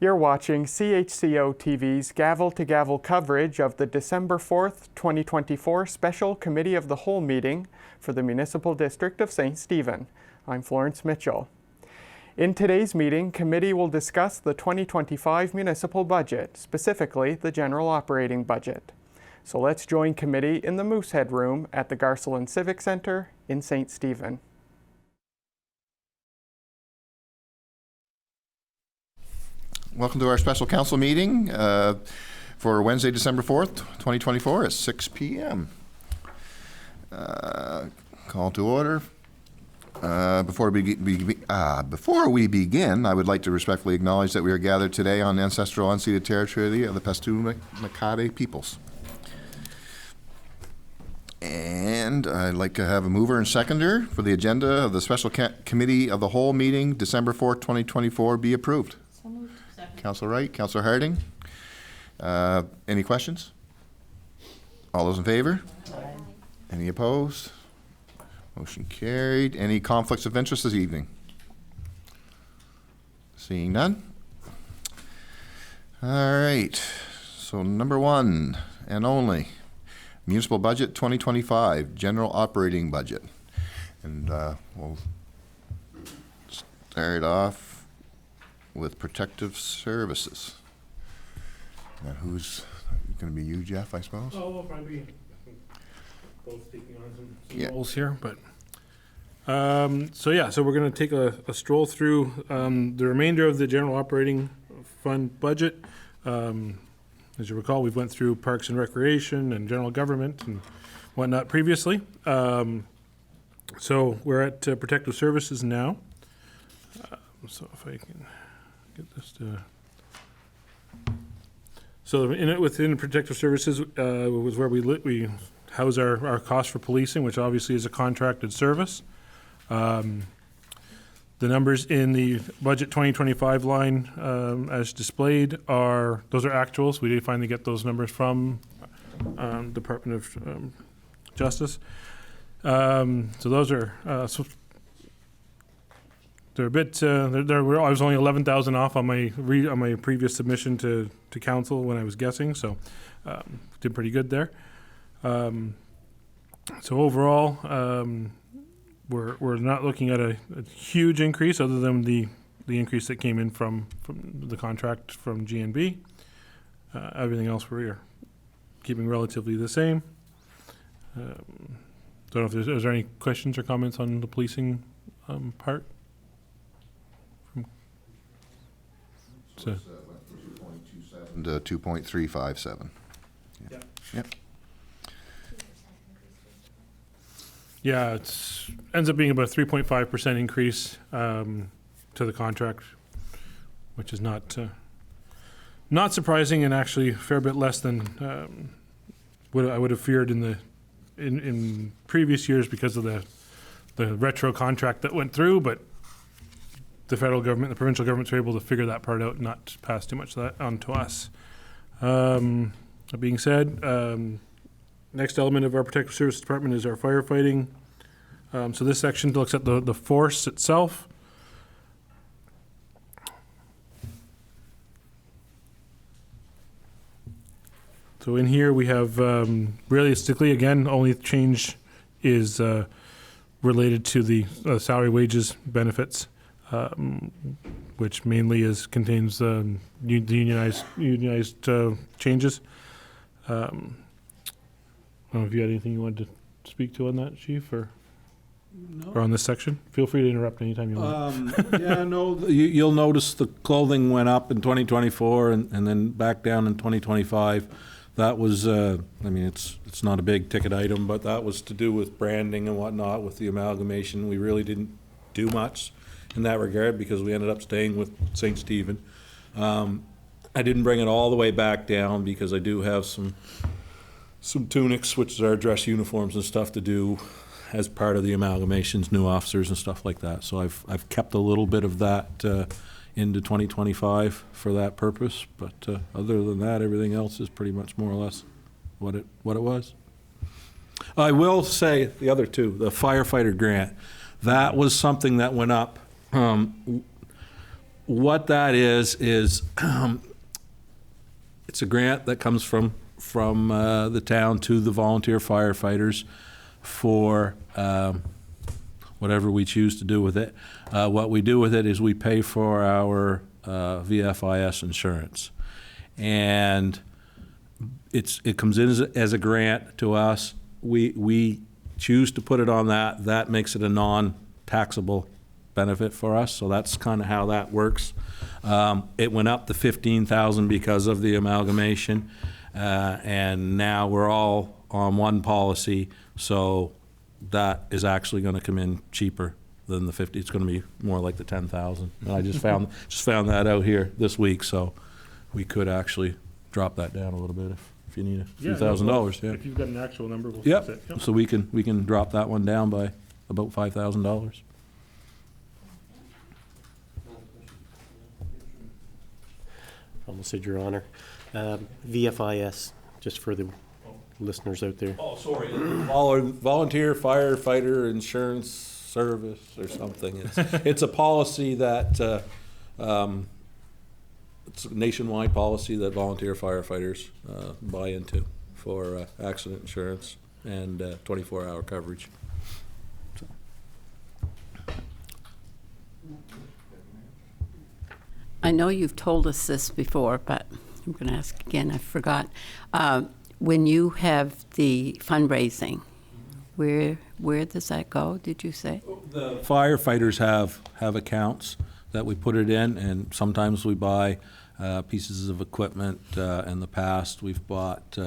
You're watching CHCO-TV's gavel-to-gavel coverage of the December 4th, 2024 Special Committee of the Whole meeting for the Municipal District of St. Stephen. I'm Florence Mitchell. In today's meeting, committee will discuss the 2025 municipal budget, specifically the general operating budget. So let's join committee in the Moosehead Room at the Garceland Civic Center in St. Stephen. Welcome to our special council meeting for Wednesday, December 4th, 2024 at 6 p.m. Call to order. Before we begin, I would like to respectfully acknowledge that we are gathered today on ancestral unceded territory of the Passamaquoddy peoples. And I'd like to have a mover and seconder for the agenda of the Special Committee of the Whole meeting, December 4th, 2024, be approved. So moved. Councilor Wright, Councilor Harding. Any questions? All those in favor? Aye. Any opposed? Motion carried. Any conflicts of interest this evening? Seeing none. All right. So number one and only, municipal budget 2025, general operating budget. And we'll start off with protective services. Now who's going to be you, Jeff, I suppose? Oh, we'll probably be both taking on some Yeah. roles here, but so we're going to take a stroll through the remainder of the general operating fund budget. As you recall, we've went through parks and recreation and general government and whatnot previously. So we're at protective services now. So if I can get this to. So within protective services was where we house our costs for policing, which obviously is a contracted service. The numbers in the budget 2025 line as displayed those are actuals. We did finally get those numbers from Department of Justice. So those are they're a bit. I was only 11,000 off on my previous submission to council when I was guessing, so did pretty good there. So overall, we're not looking at a huge increase, other than the increase that came in from the contract from GNB. Everything else we're keeping relatively the same. Don't know if is there any questions or comments on the policing part. So it's went from 2.27 to 2.357. Yeah. Yep. Yeah, it ends up being about a 3.5% increase to the contract, which is not surprising, and actually a fair bit less than what I would have feared in previous years because of the retro contract that went through. But the federal government, the provincial governments were able to figure that part out and not pass too much of that on to us. That being said, next element of our protective services department is our firefighting. So this section looks at the force itself. So in here we have realistically, again, only change is related to the salary, wages, benefits. Which mainly contains the unionized changes. I don't know if you had anything you wanted to speak to on that, Chief, or on this section. Feel free to interrupt anytime you want. Yeah, no, you'll notice the clothing went up in 2024 and then back down in 2025. That was, I mean, it's not a big ticket item, but that was to do with branding and whatnot with the amalgamation. We really didn't do much in that regard because we ended up staying with St. Stephen. I didn't bring it all the way back down because I do have some tunics, which is our dress uniforms and stuff to do as part of the amalgamations, new officers and stuff like that. So I've kept a little bit of that into 2025 for that purpose. But other than that, everything else is pretty much more or less what it was. I will say the other two, the firefighter grant, that was something that went up what that is it's a grant that comes from the town to the volunteer firefighters for whatever we choose to do with it. What we do with it is we pay for our VFIS insurance. And it comes in as a grant to us. We choose to put it on that. That makes it a non-taxable benefit for us. So that's kind of how that works. It went up to $15,000 because of the amalgamation. And now we're all on one policy. So that is actually going to come in cheaper than the 50. It's going to be more like the 10,000. And I just found that out here this week. So we could actually drop that down a little bit if you need a few $1,000. Yeah. If you've got an actual number, we'll Yep. fix it. Yep. So we can drop that one down by about $5,000. Almost said, Your Honor. VFIS, just for the listeners out there. Oh, sorry. Volunteer Firefighter Insurance Service or something. It's a policy that it's a nationwide policy that volunteer firefighters buy into for accident insurance and 24-hour coverage. I know you've told us this before, but I'm going to ask again. I forgot. When you have the fundraising, where does that go, did you say? The firefighters have accounts that we put it in, and sometimes we buy pieces of equipment. In the past, we've bought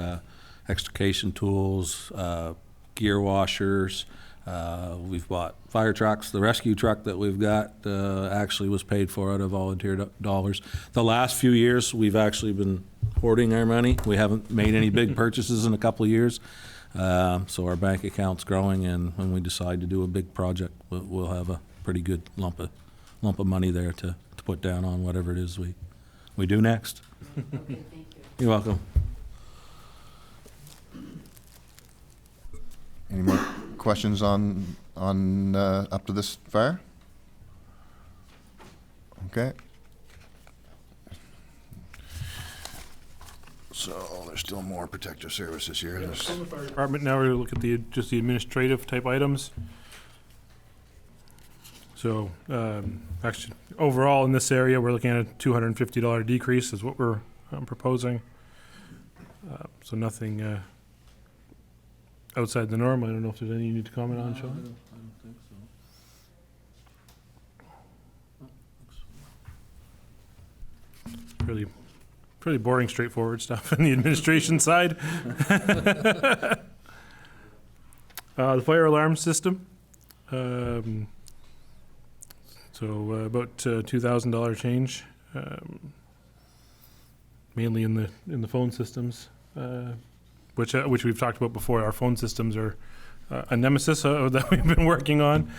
extrication tools, gear washers. We've bought fire trucks. The rescue truck that we've got actually was paid for out of volunteer dollars. The last few years, we've actually been hoarding our money. We haven't made any big purchases in a couple of years. So our bank account's growing, and when we decide to do a big project, we'll have a pretty good lump of money there to put down on whatever it is we do next. Thank you. You're welcome. Any more questions on up to this fire? Okay. So there's still more protective services here. There's- From the fire department, now we're going to look at just the administrative type items. So actually, overall in this area, we're looking at a $250 decrease is what we're proposing. So nothing outside the norm. I don't know if there's any you need to comment on, Sean? I don't think so. Pretty boring, straightforward stuff on the administration side. The fire alarm system. So about $2,000 change, mainly in the phone systems, which we've talked about before. Our phone systems are a nemesis that we've been working on.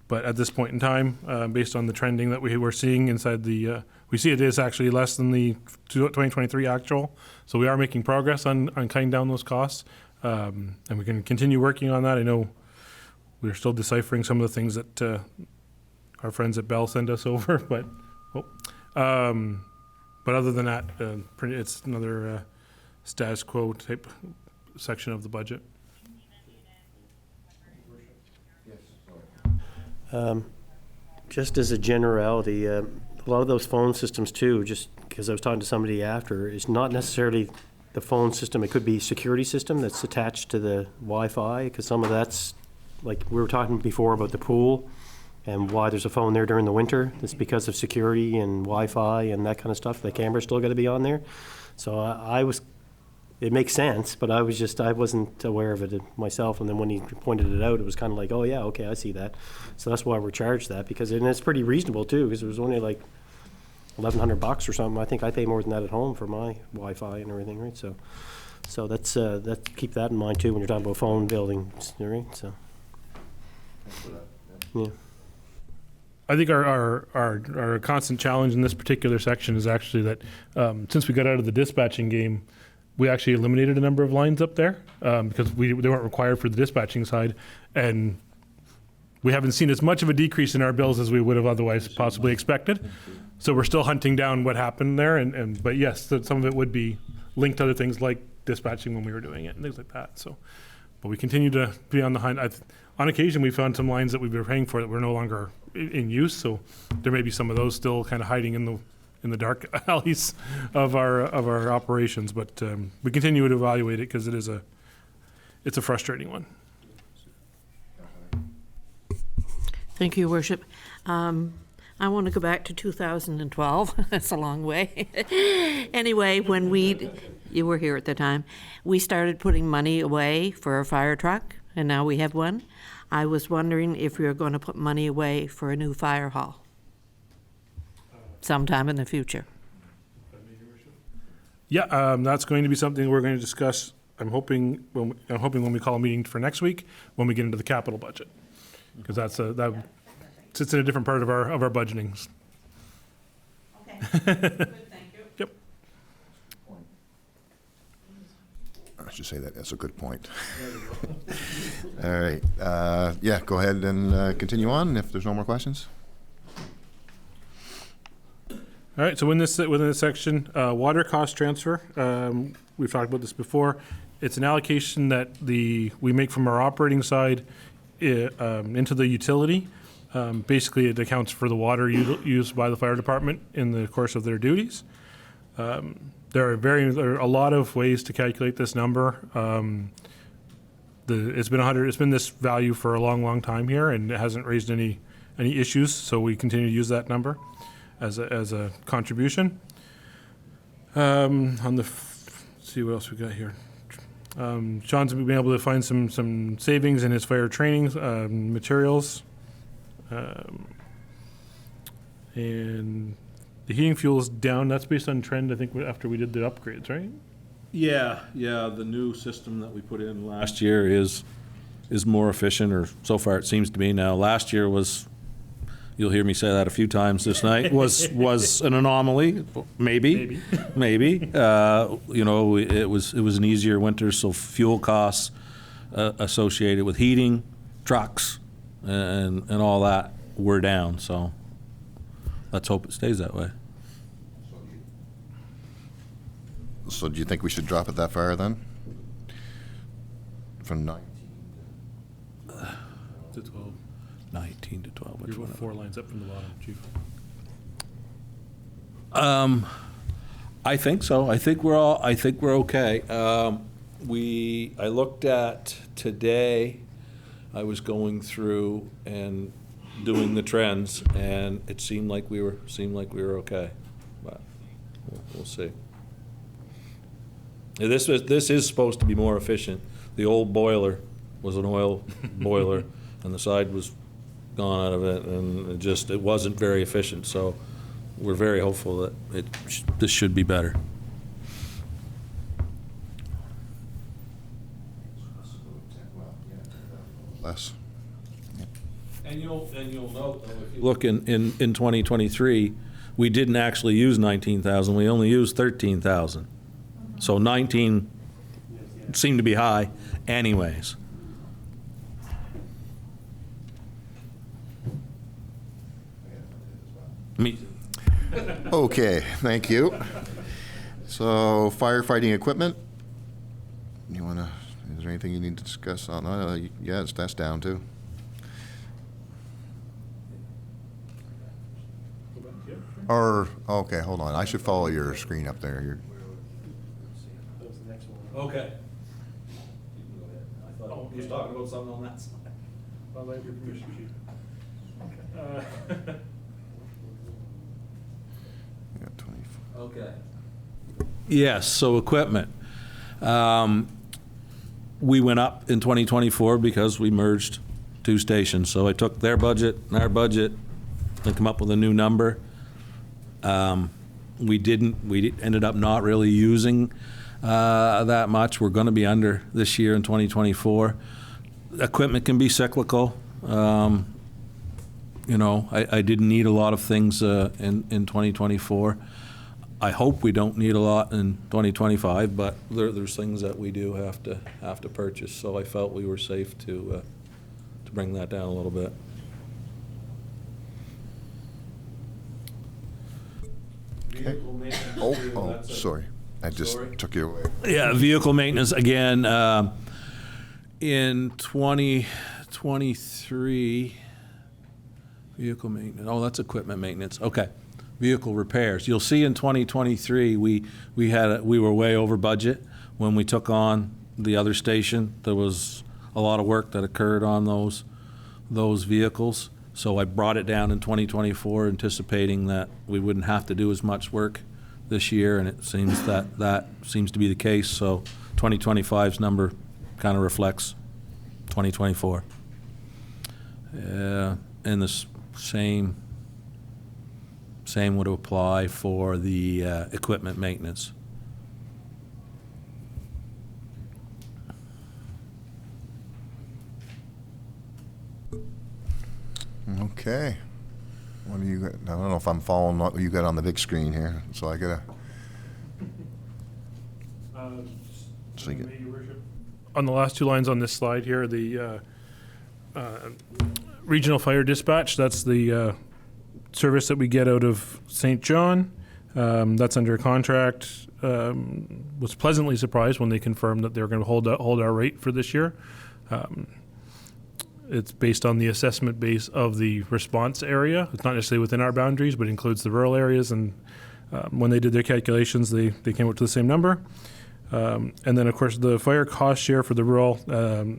But at this point in time, based on the trending that we were seeing inside the, we see it is actually less than the 2023 actual. So we are making progress on cutting down those costs, and we can continue working on that. I know we're still deciphering some of the things that our friends at Bell send us over, but other than that, it's another status quo type section of the budget. Just as a generality, a lot of those phone systems too, just because I was talking to somebody after, is not necessarily the phone system. It could be a security system that's attached to the Wi-Fi, because some of that's, like we were talking before about the pool and why there's a phone there during the winter. It's because of security and Wi-Fi and that kind of stuff. The camera's still got to be on there. So it makes sense, but I wasn't aware of it myself. And then when he pointed it out, it was kind of like, oh yeah, okay, I see that. So that's why we're charged that, and it's pretty reasonable too, because it was only like $1,100 or something. I think I pay more than that at home for my Wi-Fi and everything, right? So that's keep that in mind too when you're talking about phone buildings, right? So. Yeah. I think our constant challenge in this particular section is actually that since we got out of the dispatching game, we actually eliminated a number of lines up there because they weren't required for the dispatching side, and we haven't seen as much of a decrease in our bills as we would have otherwise possibly expected. So we're still hunting down what happened there, but yes, some of it would be linked to other things like dispatching when we were doing it and things like that. So, but we continue to be on the hunt. On occasion, we found some lines that we were paying for that were no longer in use. So there may be some of those still kind of hiding in the dark alleys of our operations. But we continue to evaluate it because it's a frustrating one. Thank you, Your Worship. I want to go back to 2012. That's a long way. Anyway, when you were here at the time, we started putting money away for a fire truck, and now we have one. I was wondering if we were going to put money away for a new fire hall sometime in the future. Yeah, that's going to be something we're going to discuss. I'm hoping when we call a meeting for next week, when we get into the capital budget, because that sits in a different part of our budgeting. Okay, good, thank you. Yep. I should say that. That's a good point. All right. Yeah, go ahead and continue on if there's no more questions. All right, so within this section, water cost transfer, we've talked about this before. It's an allocation that we make from our operating side into the utility. Basically, it accounts for the water used by the fire department in the course of their duties. There are a lot of ways to calculate this number. It's been this value for a long time here, and it hasn't raised any issues. So we continue to use that number as a contribution. Let's see what else we got here. Sean's been able to find some savings in his fire training materials. And the heating fuel is down. That's based on trend, I think, after we did the upgrades, right? Yeah, the new system that we put in last year is more efficient, or so far it seems to be now. Last year was, you'll hear me say that a few times this night, was an anomaly, maybe. It was an easier winter, so fuel costs associated with heating, trucks, and all that were down, so let's hope it stays that way. So do you think we should drop it that far then? From 9? To 12. 19 to 12. Which You're one? 4 lines up from the bottom, Chief. I think so. I think we're okay. I looked at today. I was going through and doing the trends, and it seemed like we were okay, but we'll see. This is supposed to be more efficient. The old boiler was an oil boiler, and the side was gone out of it, and it wasn't very efficient. So we're very hopeful that this should be better. Less. And you'll note, though, if you look in 2023, we didn't actually use 19,000. We only used 13,000. So 19 seemed to be high anyways. Me. Okay, thank you. So firefighting equipment. Is there anything you need to discuss on that? Yes, that's down too. Okay, hold on. I should follow your screen up there. Okay. I thought he was talking about something on that side. I'll have your permission, Chief. Yeah, 24. Okay. Yes, so equipment. We went up in 2024 because we merged 2 stations. So I took their budget and our budget and come up with a new number. We ended up not really using that much. We're going to be under this year in 2024. Equipment can be cyclical. I didn't need a lot of things in 2024. I hope we don't need a lot in 2025, but there's things that we do have to purchase. So I felt we were safe to bring that down a little bit. Oh, sorry. I just took you away. Yeah, vehicle maintenance, again, in 2023, vehicle maintenance, oh, that's equipment maintenance, okay. Vehicle repairs. You'll see in 2023, we were way over budget when we took on the other station. There was a lot of work that occurred on those vehicles. So I brought it down in 2024, anticipating that we wouldn't have to do as much work this year, and it seems that seems to be the case. So 2025's number kind of reflects 2024. And the same would apply for the equipment maintenance. Okay. What do you got? I don't know if I'm following what you got on the big screen here, so I gotta. So you get- On the last two lines on this slide here, the regional fire dispatch, that's the service that we get out of St. John. That's under contract. Was pleasantly surprised when they confirmed that they were going to hold our rate for this year. It's based on the assessment base of the response area. It's not necessarily within our boundaries, but includes the rural areas. And when they did their calculations, they came up to the same number. And then, of course, the fire cost share for the rural,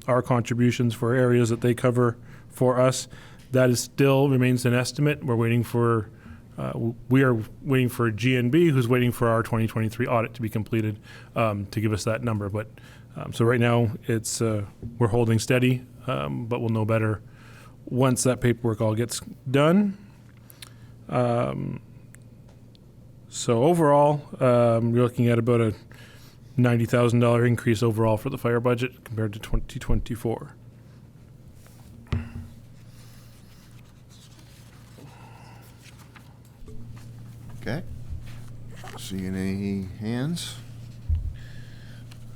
our contributions for areas that they cover for us, that is still remains an estimate. We are waiting for GNB, who's waiting for our 2023 audit to be completed to give us that number. But so right now, it's we're holding steady, but we'll know better once that paperwork all gets done. So overall, you're looking at about a $90,000 increase overall for the fire budget compared to 2024. Okay. See any hands?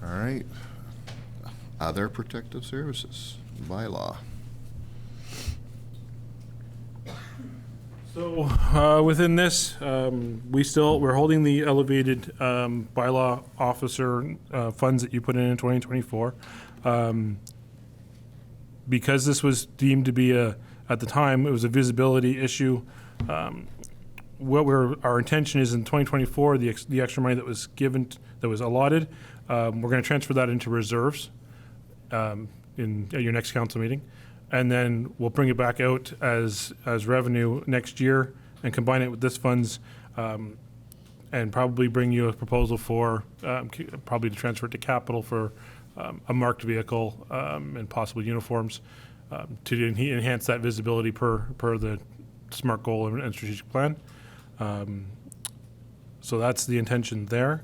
All right. Other protective services bylaw. So within this, we're holding the elevated bylaw officer funds that you put in 2024. Because this was deemed to be at the time, it was a visibility issue. Our intention is in 2024, the extra money that was given, that was allotted, we're going to transfer that into reserves at your next council meeting. And then we'll bring it back out as revenue next year and combine it with this funds and probably bring you a proposal for probably to transfer it to capital for a marked vehicle and possible uniforms to enhance that visibility per the SMART goal and strategic plan. So that's the intention there.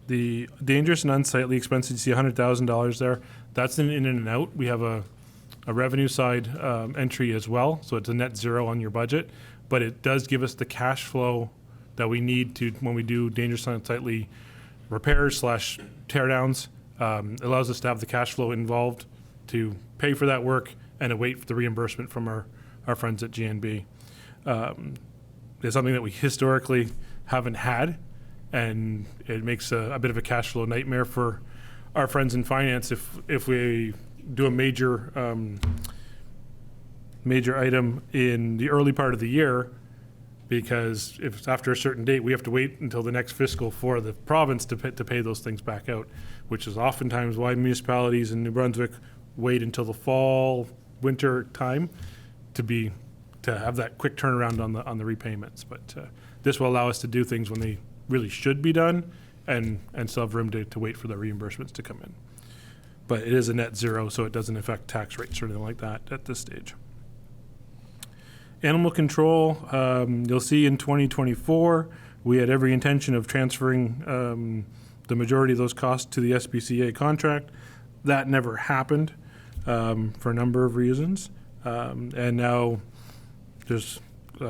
The dangerous and unsightly expenses, you see $100,000 there. That's an in and out. We have a revenue side entry as well, so it's a net zero on your budget, but it does give us the cash flow that we need to when we do dangerous and unsightly repairs / teardowns. It allows us to have the cash flow involved to pay for that work and await for the reimbursement from our friends at GNB. It's something that we historically haven't had, and it makes a bit of a cash flow nightmare for our friends in finance if we do a major item in the early part of the year, because if it's after a certain date, we have to wait until the next fiscal for the province to pay those things back out, which is oftentimes why municipalities in New Brunswick wait until the fall, winter time to have that quick turnaround on the repayments. But this will allow us to do things when they really should be done and still have room to wait for the reimbursements to come in. But it is a net zero, so it doesn't affect tax rates or anything like that at this stage. Animal control, you'll see in 2024, we had every intention of transferring the majority of those costs to the SPCA contract. That never happened for a number of reasons. And now there's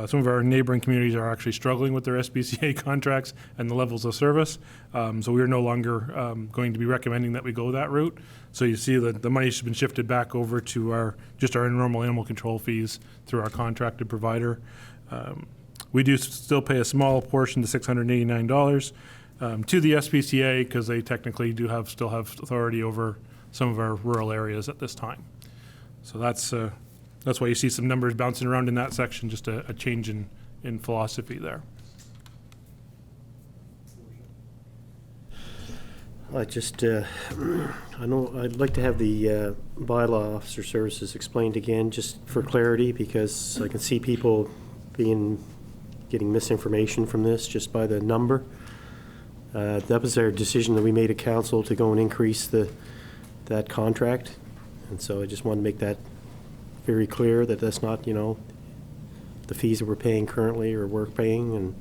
some of our neighboring communities are actually struggling with their SPCA contracts and the levels of service. So we are no longer going to be recommending that we go that route. So you see that the money's been shifted back over to our normal animal control fees through our contracted provider. We do still pay a small portion, the $689, to the SPCA because they technically still have authority over some of our rural areas at this time. So that's why you see some numbers bouncing around in that section, just a change in philosophy there. I know, I'd like to have the bylaw officer services explained again, just for clarity, because I can see people getting misinformation from this just by the number. That was our decision that we made at council to go and increase that contract. And so I just want to make that very clear that that's not, the fees that we're paying currently or we're paying. And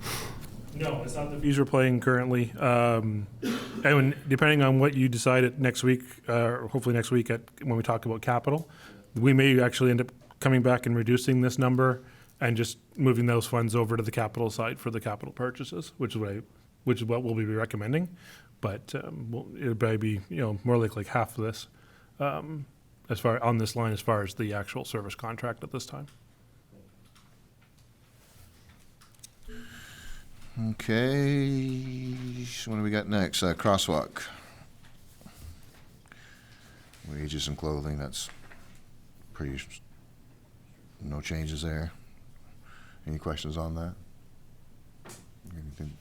No, it's not the fees we're paying currently. And depending on what you decide next week, or hopefully next week when we talk about capital, we may actually end up coming back and reducing this number and just moving those funds over to the capital side for the capital purchases, which is what we'll be recommending. But it'll probably be more like half of this as far on this line as far as the actual service contract at this time. Okay, so what do we got next? Crosswalk. Wages and clothing, that's no changes there. Any questions on that? Anything?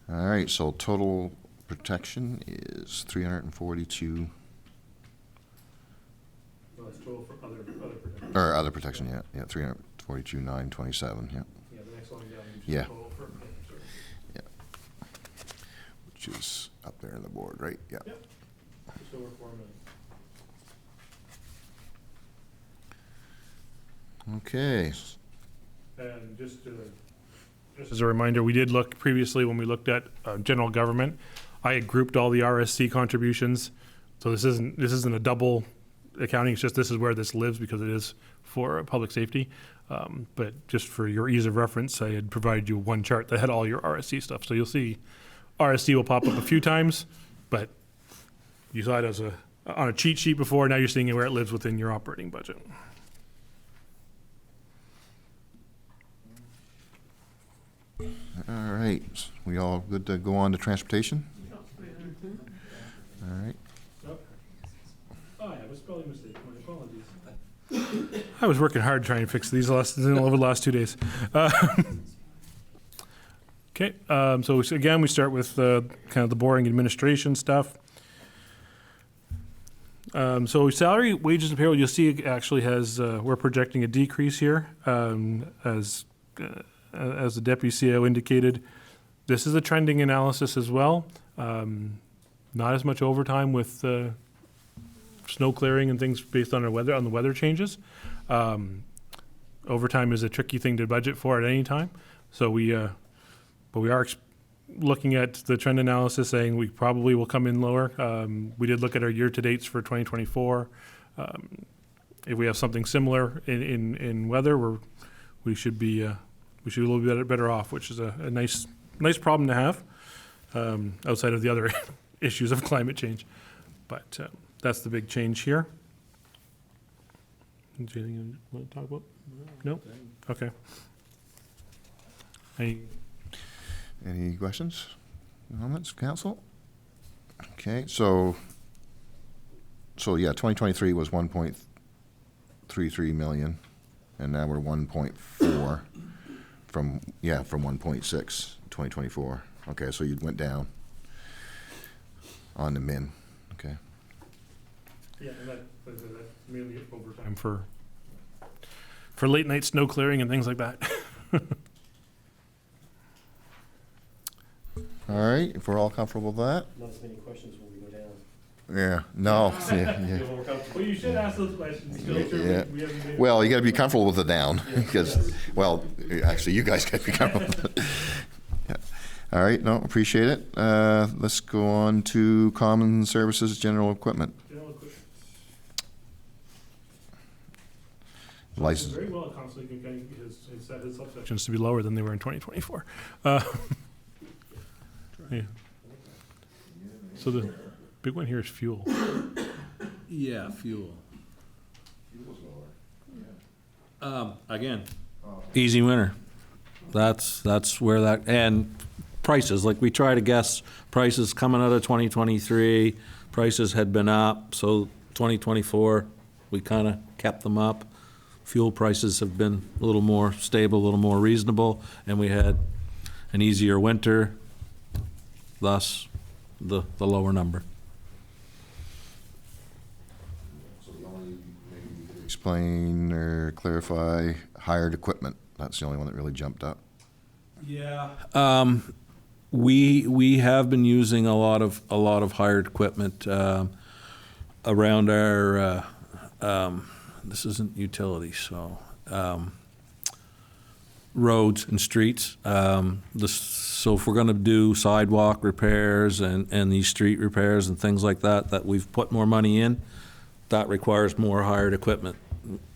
All right, so total protection is 342. Well, it's total for other protection. Or other protection, yeah, 342,927, yeah. Yeah, the next line down. Yeah. Total for, Yeah. Which is up there on the board, right? Yeah. Yep. Just over $4 million. Okay. And just as a reminder, we did look previously when we looked at general government. I had grouped all the RSC contributions, so this isn't a double accounting. It's just this is where this lives because it is for public safety. But just for your ease of reference, I had provided you one chart that had all your RSC stuff. So you'll see RSC will pop up a few times, but you saw it as on a cheat sheet before. Now you're seeing where it lives within your operating budget. All right. We all good to go on to transportation? All right. Oh, yeah, it was spelling mistake. My apologies. I was working hard trying to fix these over the last 2 days. Okay, so again, we start with kind of the boring administration stuff. So salary, wages, and payroll, you'll see it actually has, we're projecting a decrease here as the Deputy CEO indicated. This is a trending analysis as well. Not as much overtime with snow clearing and things based on the weather changes. Overtime is a tricky thing to budget for at any time. So but we are looking at the trend analysis saying we probably will come in lower. We did look at our year-to-dates for 2024. If we have something similar in weather, we should be a little bit better off, which is a nice problem to have outside of the other issues of climate change. But that's the big change here. Is there anything you want to talk about? No? Okay. Any questions, comments, council? Okay, so yeah, 2023 was 1.33 million, and now we're 1.4 from 1.6 2024. Okay, so you went down on the min. Okay. Yeah, and that's mainly overtime for late night snow clearing and things like that. All right, if we're all comfortable with that. not as many questions when we go down. Yeah, no. Yeah. Well, you should ask those questions. Yeah. Well, you got to be comfortable with the down because, well, actually, you guys got to be comfortable with it. Yeah. All right, no, appreciate it. Let's go on to common services, general equipment. License. Very well, constantly his subsections to be lower than they were in 2024. Yeah. So the big one here is fuel. Yeah, fuel. Again, easy winner. That's where that, and prices, like we try to guess prices coming out of 2023, prices had been up, so 2024, we kind of kept them up. Fuel prices have been a little more stable, a little more reasonable, and we had an easier winter, thus the lower number. Explain or clarify hired equipment. That's the only one that really jumped up. Yeah. We have been using a lot of hired equipment around our. This isn't utility, so roads and streets. So if we're going to do sidewalk repairs and these street repairs and things like that, that we've put more money in, that requires more hired equipment,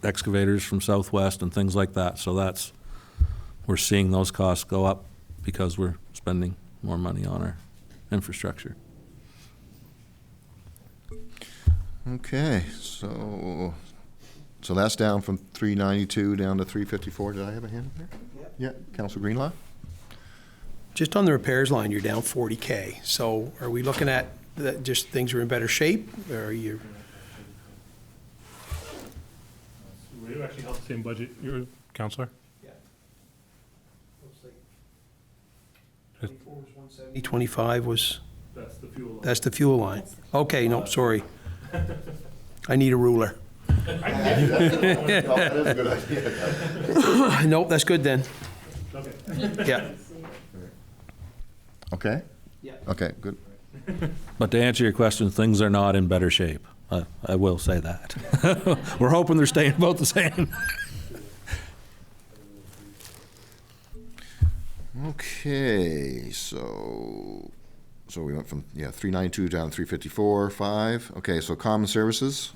excavators from Southwest and things like that. So we're seeing those costs go up because we're spending more money on our infrastructure. Okay, so that's down from 392 down to 354. Did I have a hand up there? Yeah, Councilor Greenlaw? Just on the repairs line, you're down 40K. So are we looking at that just things are in better shape, or are you? We actually held the same budget, your Councillor? Yeah. 25 was, That's the fuel line. that's the fuel line. Okay, no, sorry. I need a ruler. Nope, that's good then. Okay. Yeah. Okay? Yeah. Okay, good. But to answer your question, things are not in better shape. I will say that. We're hoping they're staying about the same. Okay, so we went from 392 down to 354, 5. Okay, so common services.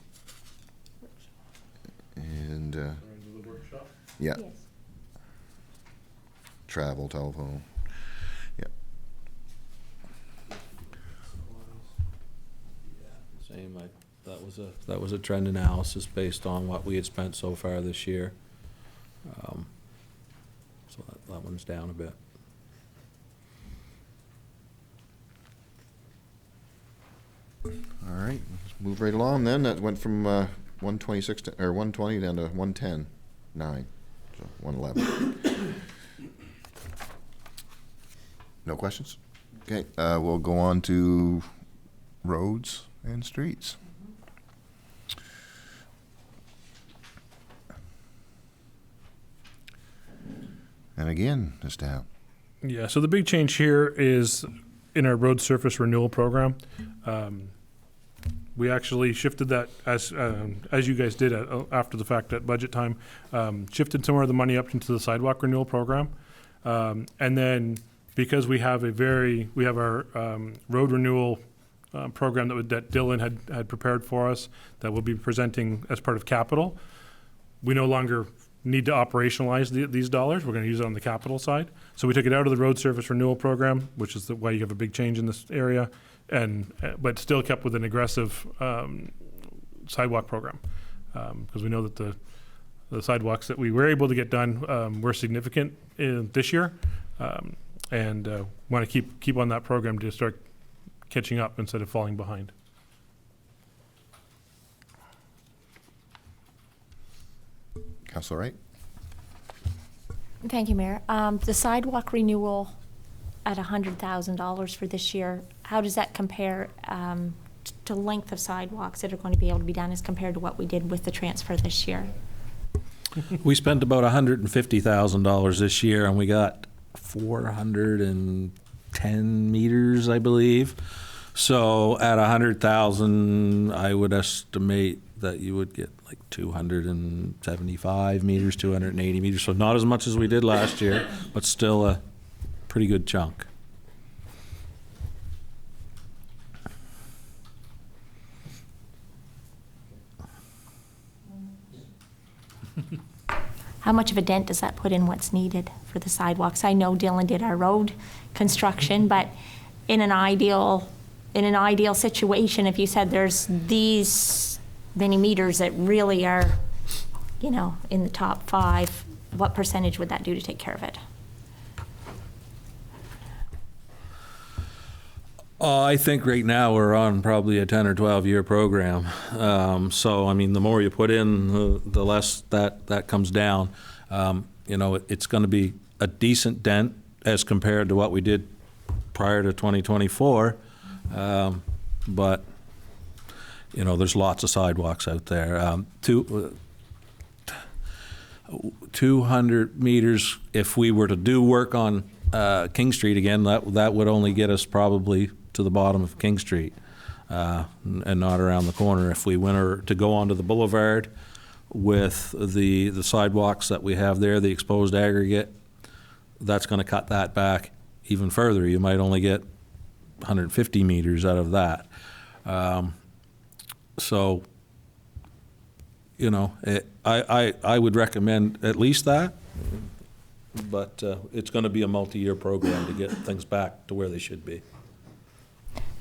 And yeah. Yes. Travel, telephone. Yeah. Same. That was a trend analysis based on what we had spent so far this year. So that one's down a bit. All right, let's move right along then. That went from 126 to, or 120 down to 110, 9, so 111. No questions? Okay, we'll go on to roads and streets. And again, it's down. Yeah, so the big change here is in our road surface renewal program. We actually shifted that as you guys did after the fact at budget time, shifted some of the money up into the sidewalk renewal program. And then because we have our road renewal program that Dylan had prepared for us that we'll be presenting as part of capital, we no longer need to operationalize these dollars. We're going to use it on the capital side. So we took it out of the road surface renewal program, which is why you have a big change in this area, but still kept with an aggressive sidewalk program, because we know that the sidewalks that we were able to get done were significant this year, and want to keep on that program to start catching up instead of falling behind. Councilor Wright? Thank you, Mayor. The sidewalk renewal at $100,000 for this year, how does that compare to length of sidewalks that are going to be able to be done as compared to what we did with the transfer this year? We spent about $150,000 this year, and we got 410 meters, I believe. So at 100,000, I would estimate that you would get like 275 meters, 280 meters. So not as much as we did last year, but still a pretty good chunk. How much of a dent does that put in what's needed for the sidewalks? I know Dylan did our road construction, but in an ideal situation, if you said there's these many meters that really are, in the top 5, what percentage would that do to take care of it? I think right now we're on probably a 10 or 12-year program. So, I mean, the more you put in, the less that comes down. You know, it's going to be a decent dent as compared to what we did prior to 2024. But, you know, there's lots of sidewalks out there. 200 meters, if we were to do work on King Street again, that would only get us probably to the bottom of King Street and not around the corner. If we went to go onto the boulevard with the sidewalks that we have there, the exposed aggregate, that's going to cut that back even further. You might only get 150 meters out of that. So, you know, I would recommend at least that, but it's going to be a multi-year program to get things back to where they should be.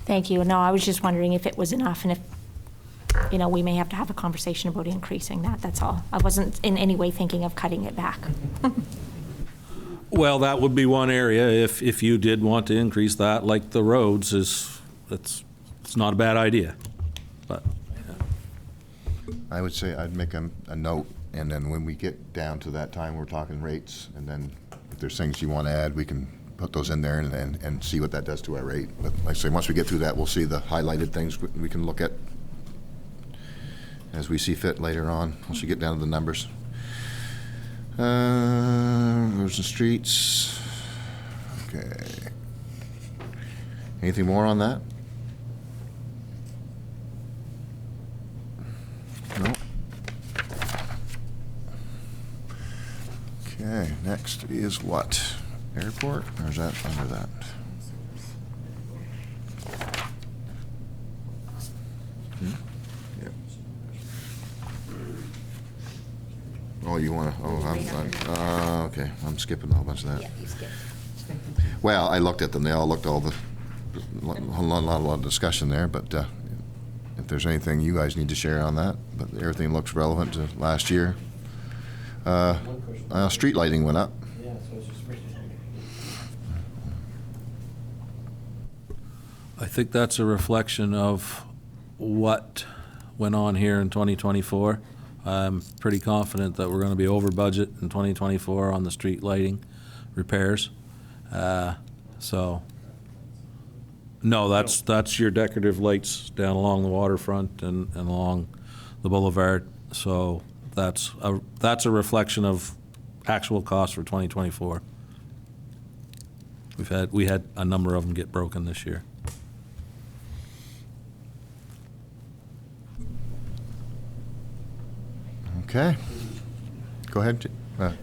Thank you. No, I was just wondering if it was enough and if, you know, we may have to have a conversation about increasing that, that's all. I wasn't in any way thinking of cutting it back. Well, that would be one area if you did want to increase that, like the roads it's not a bad idea, but. Yeah. I would say I'd make a note, and then when we get down to that time, we're talking rates, and then if there's things you want to add, we can put those in there and see what that does to our rate. But like I say, once we get through that, we'll see the highlighted things we can look at as we see fit later on, once you get down to the numbers. Roads and streets. Okay. Anything more on that? No. Okay, next is what? Airport, or is that under that? Yep. Oh, you want to, okay, I'm skipping a whole bunch of that. Yeah, you skipped. Well, I looked at them, they all looked a lot of discussion there, but if there's anything you guys need to share on that, but everything looks relevant to last year. Street lighting went up. I think that's a reflection of what went on here in 2024. I'm pretty confident that we're going to be over budget in 2024 on the street lighting repairs. So, no, that's your decorative lights down along the waterfront and along the boulevard. So that's a reflection of actual costs for 2024. We had a number of them get broken this year. Okay. Go ahead.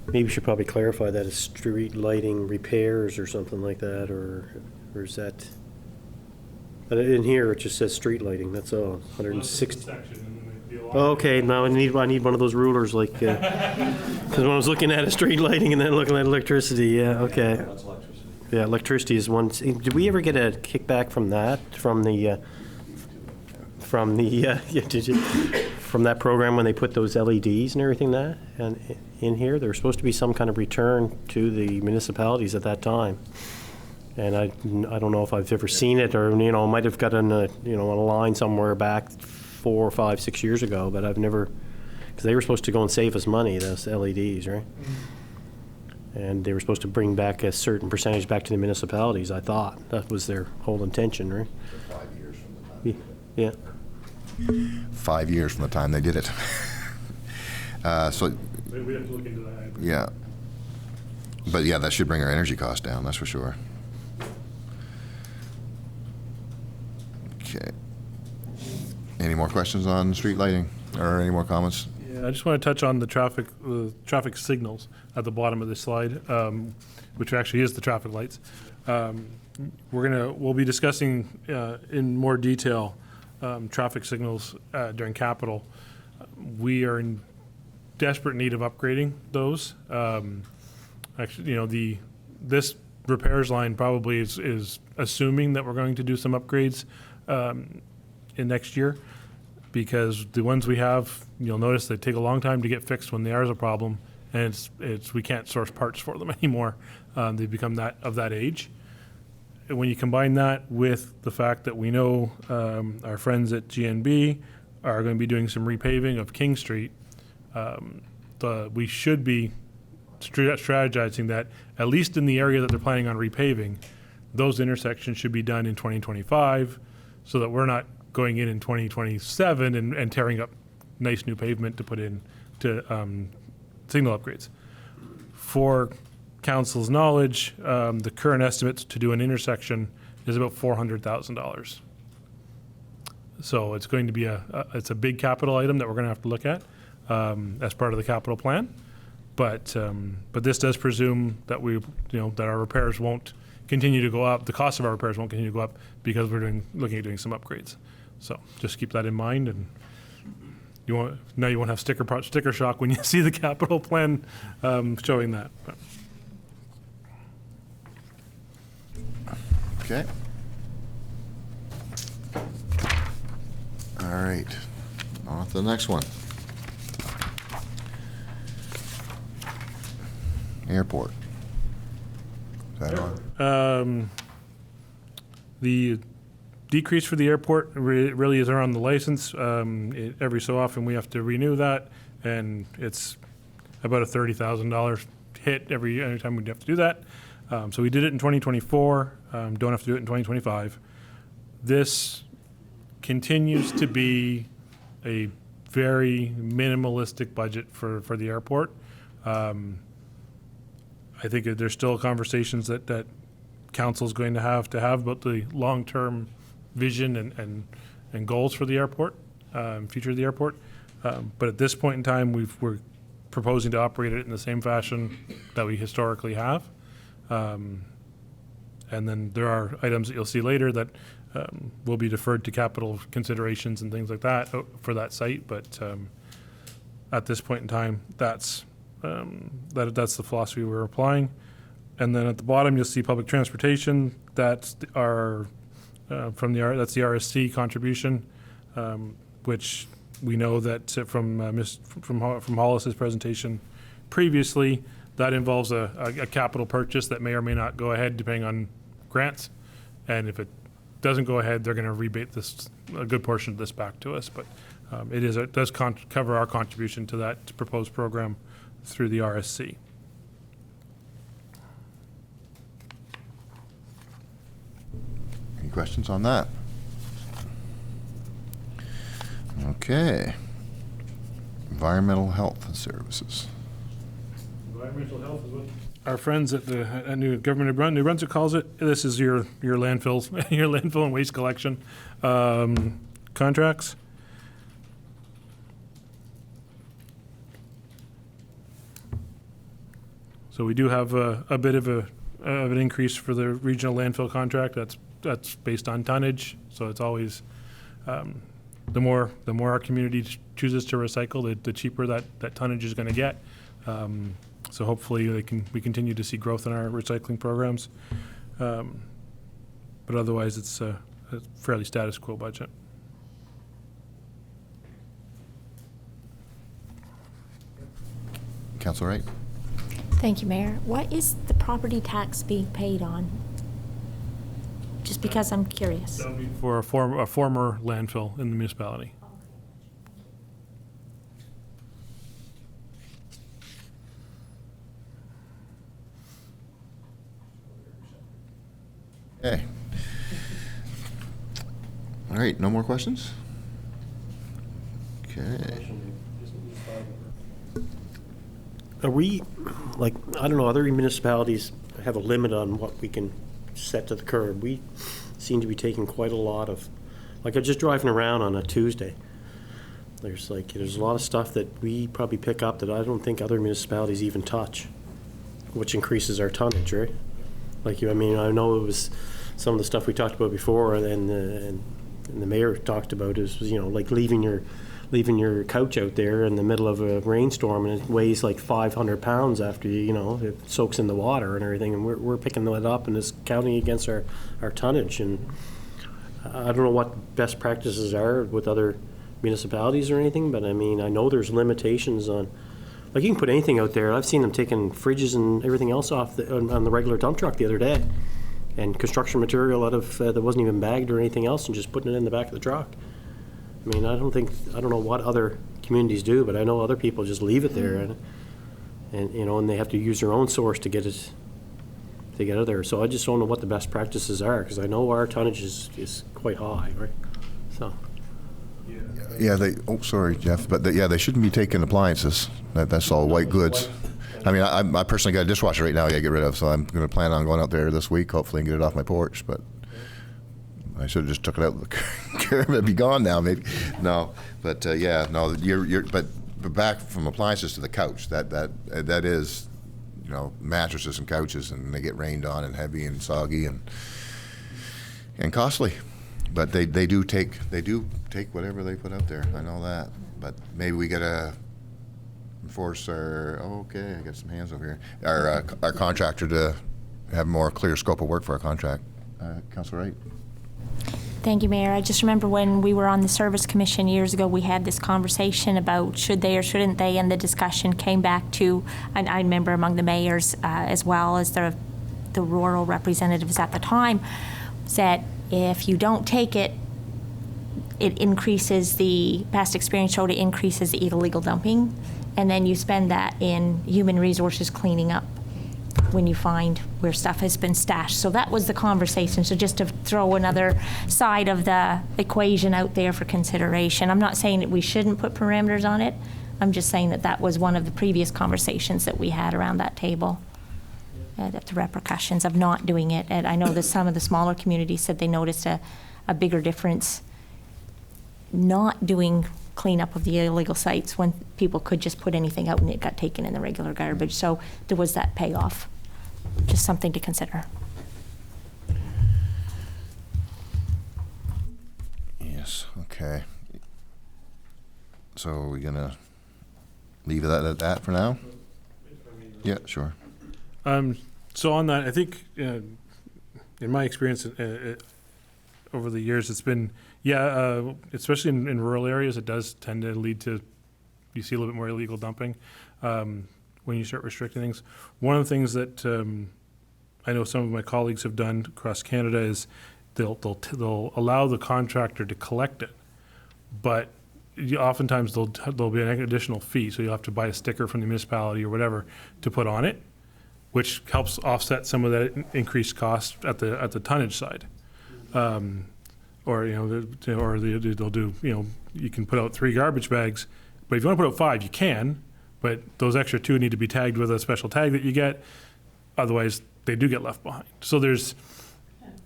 Maybe we should probably clarify that as street lighting repairs or something like that, or is that, but in here it just says street lighting, that's all, 160. Okay, now I need one of those rulers, like, because when I was looking at street lighting and then looking at electricity, yeah, okay. That's electricity. Yeah, electricity is one. Did we ever get a kickback from that, from that program when they put those LEDs and everything in here? There was supposed to be some kind of return to the municipalities at that time. And I don't know if I've ever seen it, or, you know, might have gotten on a line somewhere back 4, 5, 6 years ago, but I've never, because they were supposed to go and save us money, those LEDs, right? And they were supposed to bring back a certain percentage back to the municipalities, I thought. That was their whole intention, right? 5 years from the time. Yeah. 5 years from the time they did it. So, We have to look into that. yeah. But yeah, that should bring our energy costs down, that's for sure. Okay. Any more questions on street lighting, or any more comments? Yeah, I just want to touch on the traffic signals at the bottom of this slide, which actually is the traffic lights. We'll be discussing in more detail traffic signals during capital. We are in desperate need of upgrading those. Actually, this repairs line probably is assuming that we're going to do some upgrades in next year, because the ones we have, you'll notice they take a long time to get fixed when there is a problem, and we can't source parts for them anymore. They've become of that age. when you combine that with the fact that we know our friends at GNB are going to be doing some repaving of King Street, we should be strategizing that, at least in the area that they're planning on repaving, those intersections should be done in 2025, so that we're not going in 2027 and tearing up nice new pavement to put in to signal upgrades. For council's knowledge, the current estimates to do an intersection is about $400,000. So it's going to be it's a big capital item that we're going to have to look at as part of the capital plan. But this does presume that that our repairs won't continue to go up. The cost of our repairs won't continue to go up because we're looking at doing some upgrades. So just keep that in mind, and you won't have sticker shock when you see the capital plan showing that. But. Okay. All right. On to the next one. Airport. Is that on? The decrease for the airport really is around the license. Every so often we have to renew that, and it's about a $30,000 hit every time we have to do that. So we did it in 2024. Don't have to do it in 2025. This continues to be a very minimalistic budget for the airport. I think there's still conversations that council's going to have about the long-term vision and goals for the airport, future of the airport. But at this point in time, we're proposing to operate it in the same fashion that we historically have. And then there are items that you'll see later that will be deferred to capital considerations and things like that for that site. But at this point in time, that's the philosophy we're applying. And then at the bottom, you'll see public transportation. That's our that's the RSC contribution, which we know that from Hollis's presentation previously, that involves a capital purchase that may or may not go ahead depending on grants. And if it doesn't go ahead, they're going to rebate a good portion of this back to us. But it does cover our contribution to that proposed program through the RSC. Any questions on that? Okay. Environmental health services. Environmental health is what our friends at the New Government of New Brunswick calls it. This is your landfills, your landfill and waste collection contracts. So we do have a bit of an increase for the regional landfill contract. That's based on tonnage. So it's always the more our community chooses to recycle, the cheaper that tonnage is going to get. So hopefully we continue to see growth in our recycling programs. But otherwise, it's a fairly status quo budget. Councilor Wright. Thank you, Mayor. What is the property tax being paid on? Just because I'm curious. That would be for a former landfill in the municipality. Okay. All right, no more questions? Okay. Are we, I don't know, other municipalities have a limit on what we can set to the curb. We seem to be taking quite a lot of, I'm just driving around on a Tuesday. There's a lot of stuff that we probably pick up that I don't think other municipalities even touch, which increases our tonnage, right? I know it was some of the stuff we talked about before, and the mayor talked about is, leaving your couch out there in the middle of a rainstorm, and it weighs 500 pounds after it soaks in the water and everything, and we're picking that up and it's counting against our tonnage. And I don't know what best practices are with other municipalities or anything, but I know there's limitations on, you can put anything out there. I've seen them taking fridges and everything else off on the regular dump truck the other day. and construction material out of, that wasn't even bagged or anything else, and just putting it in the back of the truck. I mean, I don't know what other communities do, but I know other people just leave it there, and you know, and they have to use their own source to get it out of there. So I just don't know what the best practices are, because I know our tonnage is quite high, right? So. Yeah, sorry, Jeff, but they shouldn't be taking appliances. That's all white goods. I mean, I personally got a dishwasher right now I got to get rid of, so I'm going to plan on going out there this week, hopefully, and get it off my porch, but I should have just took it out of the car. It'd be gone now, maybe. No, but but back from appliances to the couch, that is, you know, mattresses and couches, and they get rained on and heavy and soggy and costly. But they do take whatever they put out there. I know that. But maybe we gotta enforce I got some hands over here. Our contractor to have more clear scope of work for our contract. Councilor Wright. Thank you, Mayor. I just remember when we were on the Service Commission years ago, we had this conversation about should they or shouldn't they, and the discussion came back to, and I remember among the mayors as well as the rural representatives at the time, said if you don't take it, it increases past experience showed it increases the illegal dumping, and then you spend that in human resources cleaning up when you find where stuff has been stashed. So that was the conversation. So just to throw another side of the equation out there for consideration. I'm not saying that we shouldn't put parameters on it. I'm just saying that was one of the previous conversations that we had around that table. That the repercussions of not doing it. And I know that some of the smaller communities said they noticed a bigger difference not doing cleanup of the illegal sites when people could just put anything out and it got taken in the regular garbage. So there was that payoff. Just something to consider. Yes, okay. So are we gonna leave it at that for now? Yeah, sure. So on that, I think in my experience over the years, it's been, especially in rural areas, it does tend to lead to, you see a little bit more illegal dumping when you start restricting things. One of the things that I know some of my colleagues have done across Canada is they'll allow the contractor to collect it, but oftentimes there'll be an additional fee, so you'll have to buy a sticker from the municipality or whatever to put on it, which helps offset some of that increased cost at the tonnage side. Or they'll do, you can put out 3 garbage bags, but if you want to put out 5, you can, but those extra 2 need to be tagged with a special tag that you get. Otherwise, they do get left behind. So there's,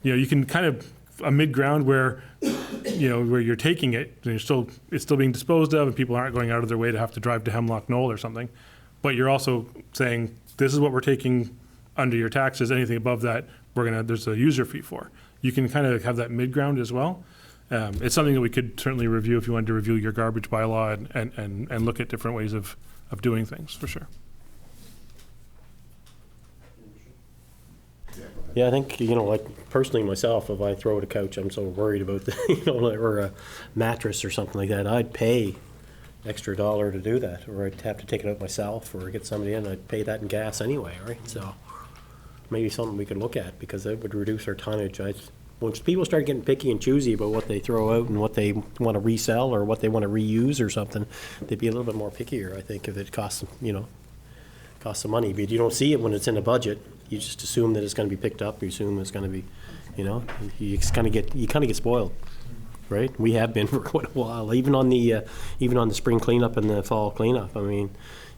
you can kind of a mid-ground where, where you're taking it, and it's still being disposed of, and people aren't going out of their way to have to drive to Hemlock Knoll or something. But you're also saying, this is what we're taking under your taxes. Anything above that, there's a user fee for. You can kind of have that mid-ground as well. It's something that we could certainly review if you wanted to review your garbage bylaw and look at different ways of doing things, for sure. Yeah, I think, like personally myself, if I throw out a couch, I'm so worried about or a mattress or something like that, I'd pay extra $1 to do that, or I'd have to take it out myself or get somebody in. I'd pay that in gas anyway, right? So maybe something we could look at, because that would reduce our tonnage. Once people start getting picky and choosy about what they throw out and what they want to resell or what they want to reuse or something, they'd be a little bit more pickier, I think, if it costs some money. But you don't see it when it's in a budget. You just assume that it's going to be picked up. You assume it's going to be, you kind of get spoiled, right? We have been for quite a while, even on the spring cleanup and the fall cleanup. I mean,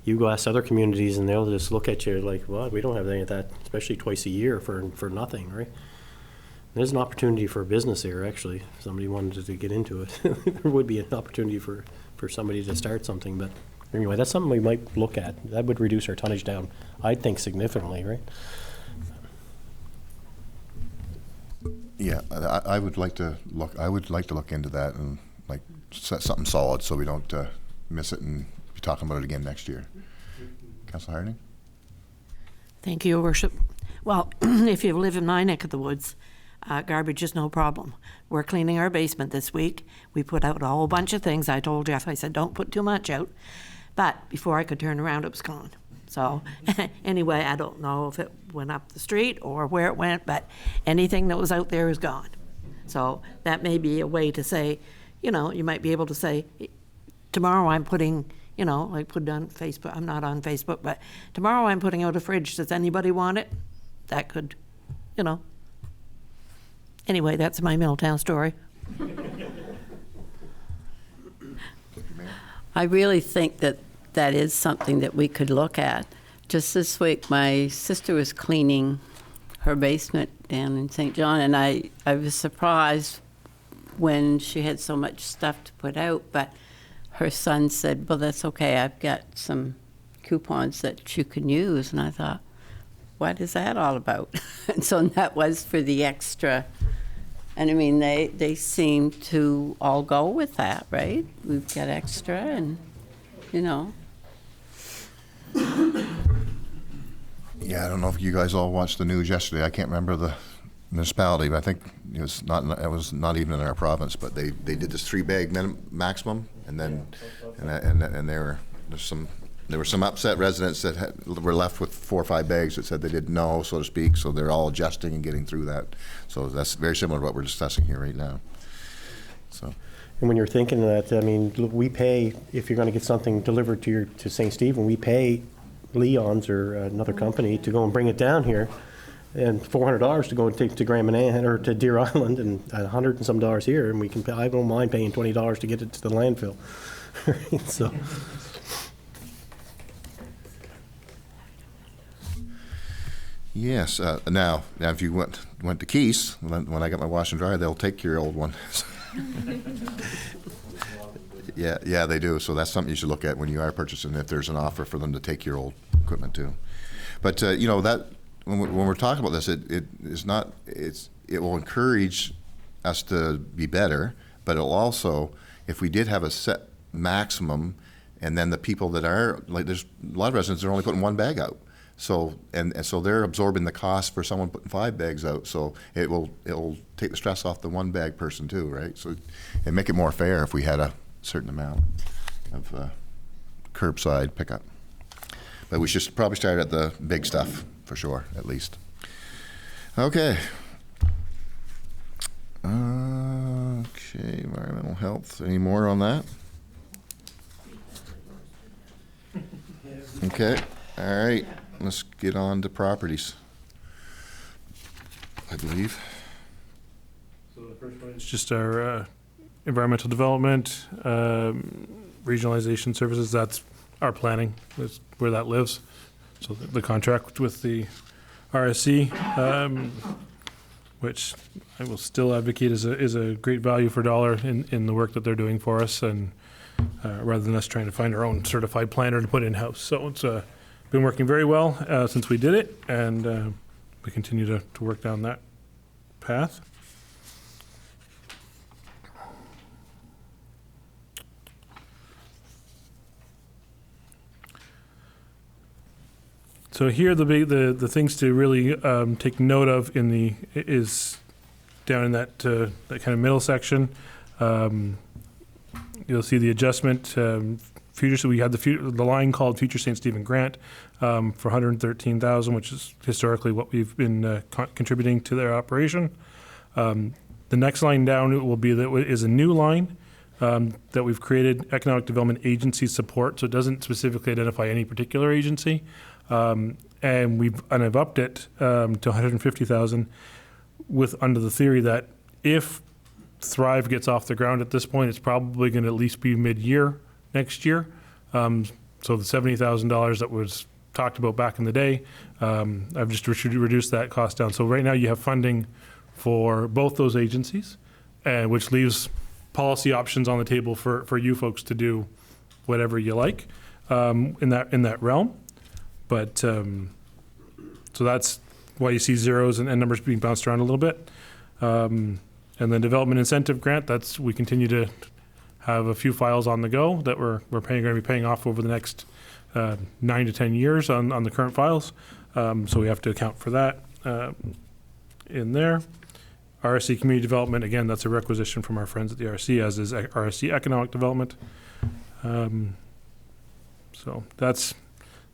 you go ask other communities and they'll just look at you like, well, we don't have any of that, especially twice a year for nothing, right? There's an opportunity for a business here, actually. If somebody wanted to get into it, there would be an opportunity for somebody to start something. But anyway, that's something we might look at. That would reduce our tonnage down, I think, significantly, right? Yeah, I would like to look into that and like set something solid so we don't miss it and be talking about it again next year. Councillor Harding? Thank you, Your Worship. Well, if you live in my neck of the woods, garbage is no problem. We're cleaning our basement this week. We put out a whole bunch of things. I told Jeff, I said, don't put too much out. But before I could turn around, it was gone. So, anyway, I don't know if it went up the street or where it went, but anything that was out there is gone. So that may be a way to say, you know, you might be able to say, tomorrow I'm putting, you know, like put it on Facebook, I'm not on Facebook, but tomorrow I'm putting out a fridge, does anybody want it? That could, you know. Anyway, that's my Middletown story. I really think that that is something that we could look at. Just this week, my sister was cleaning her basement down in St. John, and I was surprised when she had so much stuff to put out, but her son said, well, that's okay, I've got some coupons that you can use. And I thought, what is that all about? And so that was for the extra. And I mean, they seem to all go with that, right? We've got extra and, you know. Yeah, I don't know if you guys all watched the news yesterday. I can't remember the municipality, but I think it was not even in our province. But they did this 3-bag maximum, and then there were some upset residents that were left with 4 or 5 bags that said they didn't know, so to speak. So they're all adjusting and getting through that. So that's very similar to what we're discussing here right now. So. And when you're thinking that, I mean, look, we pay, if you're going to get something delivered to St. Stephen, we pay Leon's or another company to go and bring it down here, and $400 to go and take to Grand Manan or to Deer Island, and $100 and some here, and we can. I don't mind paying $20 to get it to the landfill. So. Yes. Now, if you went to Keith's, when I got my wash and dryer, they'll take your old one. Yeah, they do. So that's something you should look at when you are purchasing, if there's an offer for them to take your old equipment too. But you know, that when we're talking about this, it will encourage us to be better, but it'll also, if we did have a set maximum, and then the people that are, like, there's a lot of residents that are only putting 1 bag out. So and so they're absorbing the cost for someone putting 5 bags out. So it'll take the stress off the 1 bag person too, right? So it'd make it more fair if we had a certain amount of curbside pickup. But we should probably start at the big stuff for sure, at least. Okay. Okay, environmental health. Any more on that? Okay. All right. Let's get on to properties, I believe. So the first one is just our environmental development, regionalization services. That's our planning, is where that lives. So the contract with the RSC, which I will still advocate is a great value for dollar in the work that they're doing for us, and rather than us trying to find our own certified planner to put in-house. So it's been working very well since we did it, and we continue to work down that path. So here the things to really take note of is down in that kind of middle section. You'll see the adjustment. So we had the line called Future St. Stephen Grant for $113,000, which is historically what we've been contributing to their operation. The next line down is a new line that we've created, Economic Development Agency Support. So it doesn't specifically identify any particular agency, and I've upped it to $150,000 under the theory that if Thrive gets off the ground at this point, it's probably going to at least be mid-year next year. So the $70,000 that was talked about back in the day, I've just reduced that cost down. So right now you have funding for both those agencies, which leaves policy options on the table for you folks to do whatever you like in that realm. But so that's why you see zeros and numbers being bounced around a little bit. And then development incentive grant, we continue to have a few files on the go that we're going to be paying off over the next 9 to 10 years on the current files. So we have to account for that in there. RSC Community Development, again, that's a requisition from our friends at the RSC, as is RSC Economic Development. So that's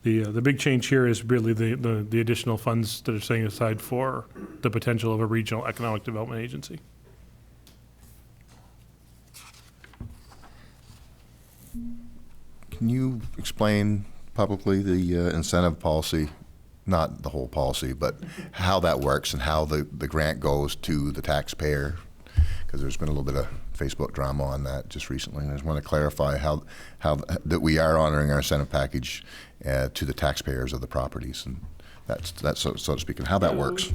The big change here is really the additional funds that are setting aside for the potential of a regional economic development agency. Can you explain publicly the incentive policy, not the whole policy, but how that works and how the grant goes to the taxpayer? Because there's been a little bit of Facebook drama on that just recently. And I just want to clarify how that we are honoring our incentive package to the taxpayers of the properties, and that's so to speak, and how that works.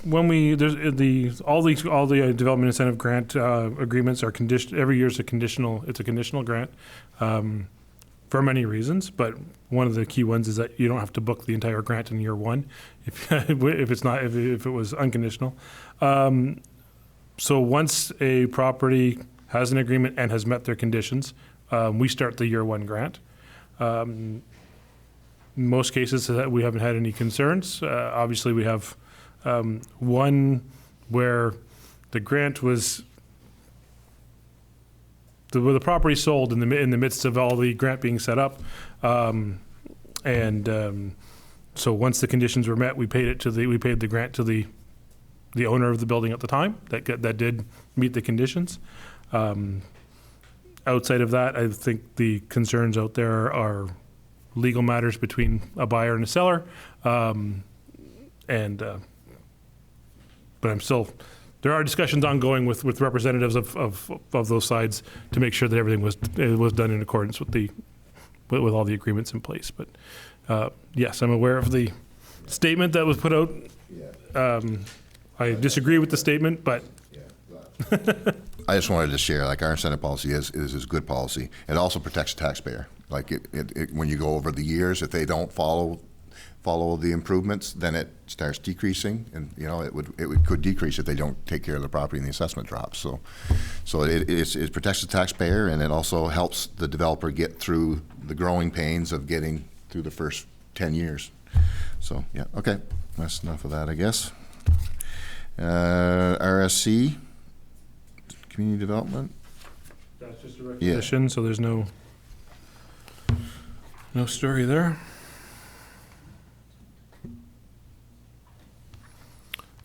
When all the development incentive grant agreements are conditioned. Every year is it's a conditional grant for many reasons, but one of the key ones is that you don't have to book the entire grant in year one if it was unconditional. So once a property has an agreement and has met their conditions, we start the year one grant. In most cases, we haven't had any concerns. Obviously, we have one where the grant was the property sold in the midst of all the grant being set up, so once the conditions were met, we paid the grant to the owner of the building at the time that did meet the conditions. Outside of that, I think the concerns out there are legal matters between a buyer and a seller, but there are discussions ongoing with representatives of those sides to make sure that everything was done in accordance with all the agreements in place. But yes, I'm aware of the statement that was put out. I disagree with the statement, but I just wanted to share, like, our incentive policy is good policy. It also protects the taxpayer. Like it when you go over the years, if they don't follow the improvements, then it starts decreasing, and it could decrease if they don't take care of the property and the assessment drops. So it protects the taxpayer, and it also helps the developer get through the growing pains of getting through the first 10 years. So yeah, okay, that's enough of that, I guess. RSC, community development. That's just a requisition, so there's no story there.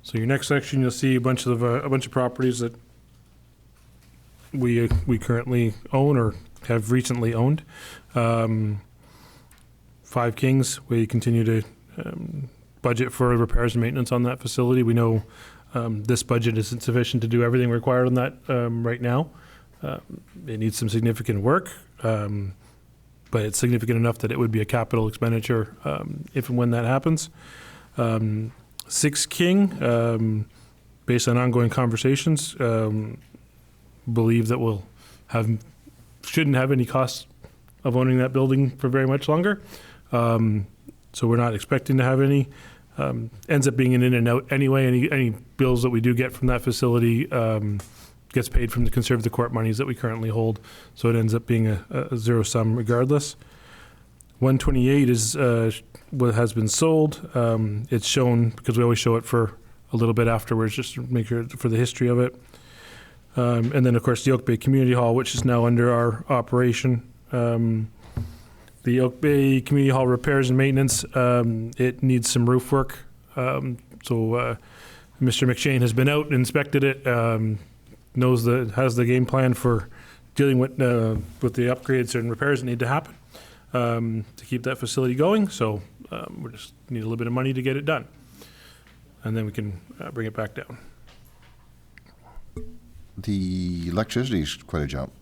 So your next section, you'll see a bunch of properties that we currently own or have recently owned. 5 Kings, we continue to budget for repairs and maintenance on that facility. We know this budget isn't sufficient to do everything required on that right now. It needs some significant work, but it's significant enough that it would be a capital expenditure if and when that happens. 6 King, based on ongoing conversations, believe that shouldn't have any costs of owning that building for very much longer. So we're not expecting to have any. Ends up being an in and out anyway. Any bills that we do get from that facility gets paid from the conservative court monies that we currently hold. So it ends up being a zero sum regardless. 128 is what has been sold. It's shown because we always show it for a little bit afterwards, just to make sure for the history of it. And then of course the Oak Bay Community Hall, which is now under our operation. The Oak Bay Community Hall repairs and maintenance, it needs some roof work. So Mr. McShane has been out and inspected it, has the game plan for dealing with the upgrades and repairs that need to happen to keep that facility going. So we just need a little bit of money to get it done. And then we can bring it back down. The electricity is quite a jump.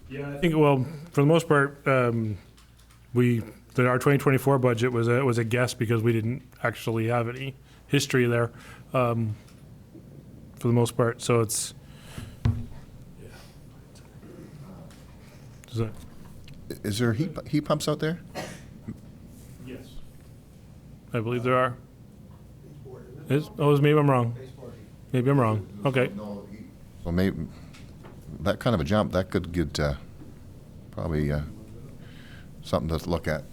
Yeah, I think, well, for the most part, our 2024 budget was a guess because we didn't actually have any history there for the most part. So it's. Is there heat pumps out there? Yes. I believe there are. Maybe I'm wrong. Maybe I'm wrong. Okay. So maybe that kind of a jump, that could get probably something to look at.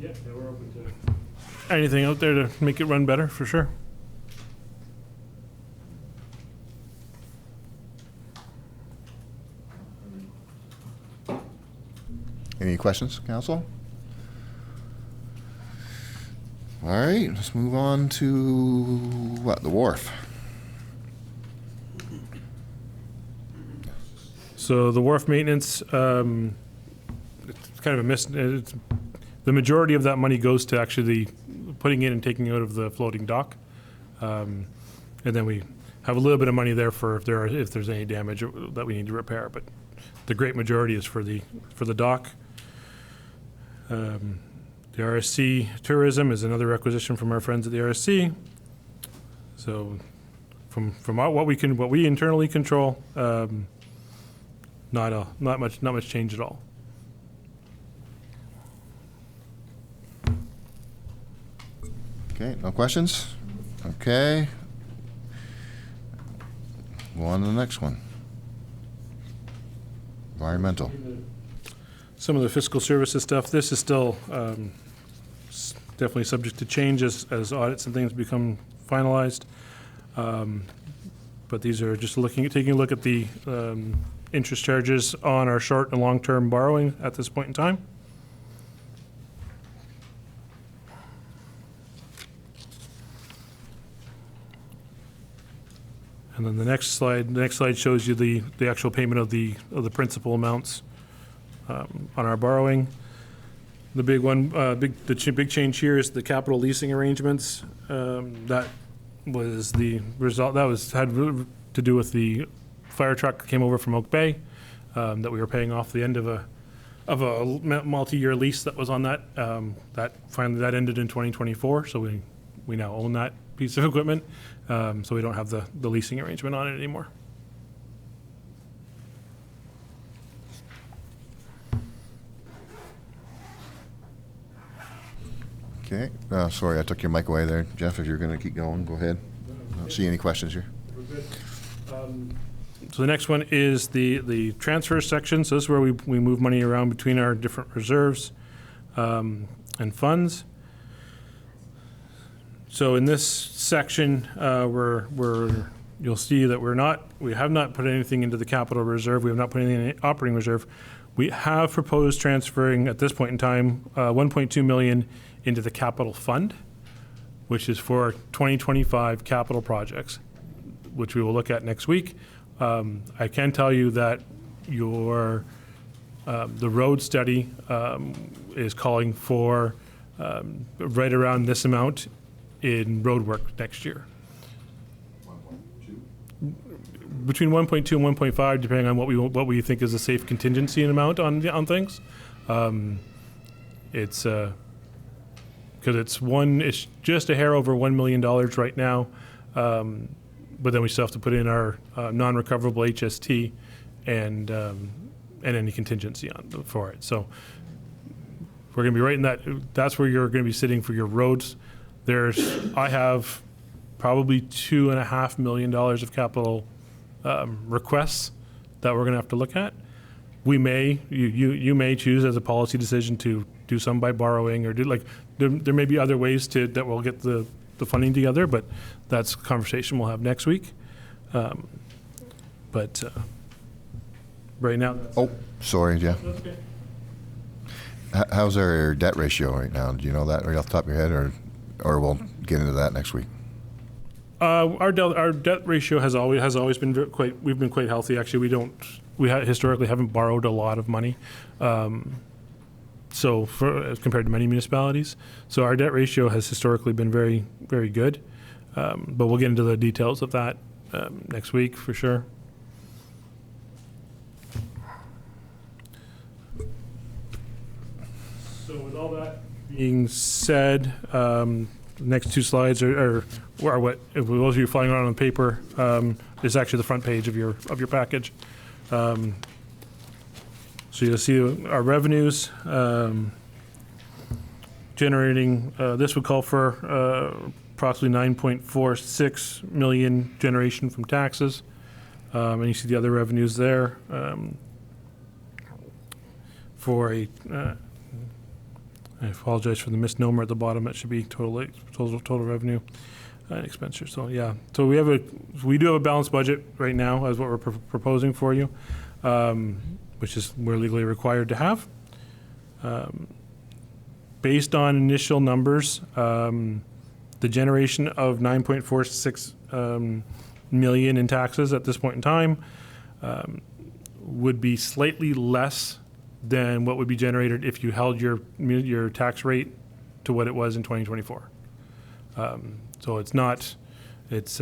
Yeah, we're open to anything out there to make it run better, for sure. Any questions, council? All right, let's move on to, what, the wharf? So the wharf maintenance, it's kind of a the majority of that money goes to actually putting in and taking out of the floating dock. And then we have a little bit of money there for if there's any damage that we need to repair, but the great majority is for the dock. The RSC tourism is another requisition from our friends at the RSC. So from what we internally control, not much change at all. Okay, no questions? Okay. Go on to the next one. Environmental. Some of the fiscal services stuff, this is still definitely subject to change as audits and things become finalized. But these are just taking a look at the interest charges on our short and long-term borrowing at this point in time. And then the next slide shows you the actual payment of the principal amounts on our borrowing. The big one, big change here is the capital leasing arrangements. That was the result. That had to do with the fire truck that came over from Oak Bay that we were paying off the end of a multi-year lease that was on that. That ended in 2024. So we now own that piece of equipment. So we don't have the leasing arrangement on it anymore. Okay, sorry, I took your mic away there. Jeff, if you're going to keep going, go ahead. I don't see any questions here. We're good. So the next one is the transfer section. So this is where we move money around between our different reserves and funds. So in this section, you'll see that we have not put anything into the capital reserve. We have not put anything in the operating reserve. We have proposed transferring at this point in time 1.2 million into the capital fund, which is for 2025 capital projects, which we will look at next week. I can tell you that the road study is calling for right around this amount in road work next year. Between 1.2 and 1.5, depending on what we think is a safe contingency amount on things. It's because it's just a hair over $1 million right now, but then we still have to put in our non-recoverable HST and any contingency for it. So we're going to be right in that. That's where you're going to be sitting for your roads. I have probably $2.5 million of capital requests that we're going to have to look at. You may choose as a policy decision to do some by borrowing or there may be other ways that we'll get the funding together, but that's a conversation we'll have next week. But right now. Oh, sorry, Jeff. That's okay. How's our debt ratio right now? Do you know that right off the top of your head, or we'll get into that next week? Our debt ratio has always been we've been quite healthy. Actually, we historically haven't borrowed a lot of money. So as compared to many municipalities. So our debt ratio has historically been very, very good. But we'll get into the details of that next week for sure. So with all that being said, next two slides are what, if those of you flying around on paper, is actually the front page of your package. So you'll see our revenues generating, this would call for approximately 9.46 million generation from taxes. And you see the other revenues there I apologize for the misnomer at the bottom. That should be total revenue and expenditure. So yeah, so we do have a balanced budget right now as what we're proposing for you, which is we're legally required to have. Based on initial numbers, the generation of 9.46 million in taxes at this point in time would be slightly less than what would be generated if you held your tax rate to what it was in 2024. So it's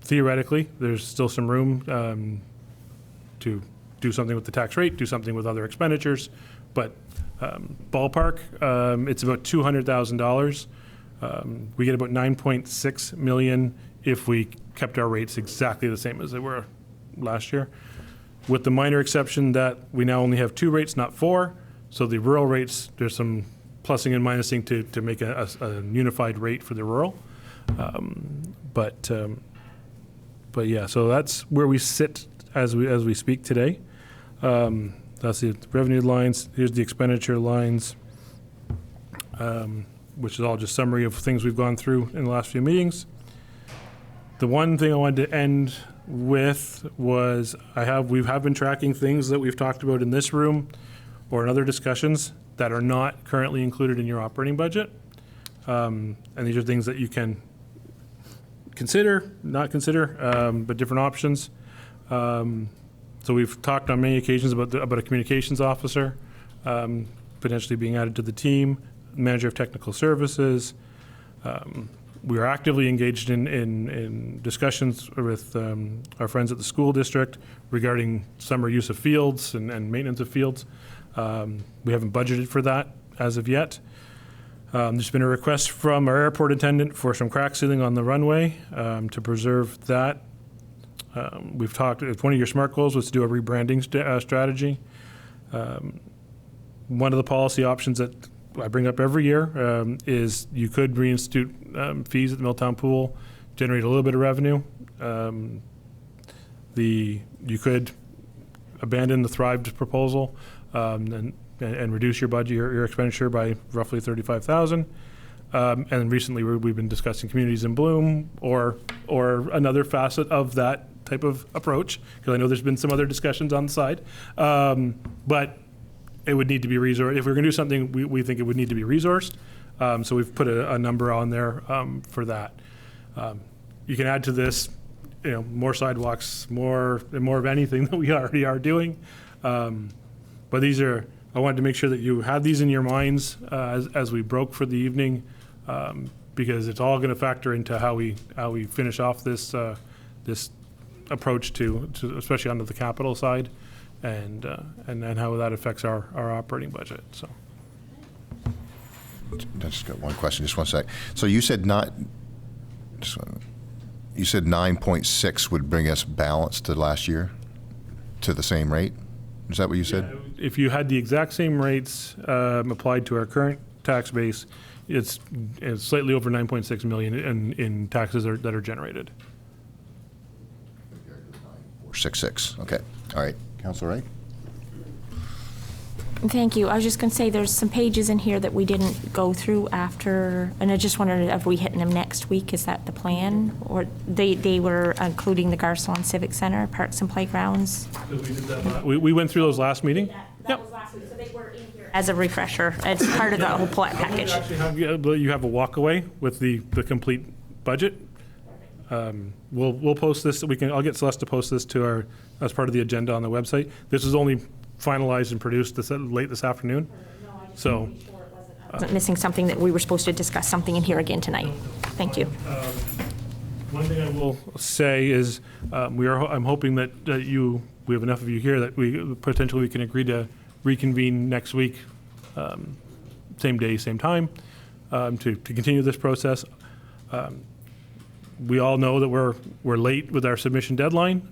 theoretically, there's still some room to do something with the tax rate, do something with other expenditures, but ballpark, it's about $200,000. We get about 9.6 million if we kept our rates exactly the same as they were last year, with the minor exception that we now only have 2 rates, not 4. So the rural rates, there's some plussing and minusing to make a unified rate for the rural. But yeah, so that's where we sit as we speak today. That's the revenue lines. Here's the expenditure lines, which is all just summary of things we've gone through in the last few meetings. The one thing I wanted to end with was we have been tracking things that we've talked about in this room or in other discussions that are not currently included in your operating budget. And these are things that you can consider, not consider, but different options. So we've talked on many occasions about a communications officer potentially being added to the team, manager of technical services. We are actively engaged in discussions with our friends at the school district regarding summer use of fields and maintenance of fields. We haven't budgeted for that as of yet. There's been a request from our airport attendant for some crack sealing on the runway to preserve that. We've talked, one of your SMART goals was to do a rebranding strategy. One of the policy options that I bring up every year is you could reinstitute fees at the Milltown Pool, generate a little bit of revenue. You could abandon the Thrived proposal and reduce your budget, your expenditure by roughly $35,000. And recently we've been discussing Communities in Bloom or another facet of that type of approach, because I know there's been some other discussions on the side. But it would need to be resourced. If we're going to do something, we think it would need to be resourced. So we've put a number on there for that. You can add to this, more sidewalks, more of anything that we already are doing. But these are, I wanted to make sure that you had these in your minds as we broke for the evening, because it's all going to factor into how we finish off this approach to especially on the capital side, and then how that affects our operating budget. So, I just got one question. Just one sec. So you said 9.6 would bring us balance to last year, to the same rate. Is that what you said? Yeah, if you had the exact same rates applied to our current tax base, it's slightly over 9.6 million in taxes that are generated. 466. Okay. All right. Councilor Wright? Thank you. I was just going to say there's some pages in here that we didn't go through after, and I just wondered if we hitting them next week. Is that the plan? Or they were including the Garcelon Civic Center, parks and playgrounds? We went through those last meeting. That was last week, so they were in here as a refresher. It's part of the whole package. You have a walkaway with the complete budget. We'll post this. I'll get Celeste to post this to as part of the agenda on the website. This is only finalized and produced late this afternoon. So wasn't missing something that we were supposed to discuss something in here again tonight. Thank you. One thing I will say is I'm hoping that we have enough of you here that we can agree to reconvene next week, same day, same time, to continue this process. We all know that we're late with our submission deadline,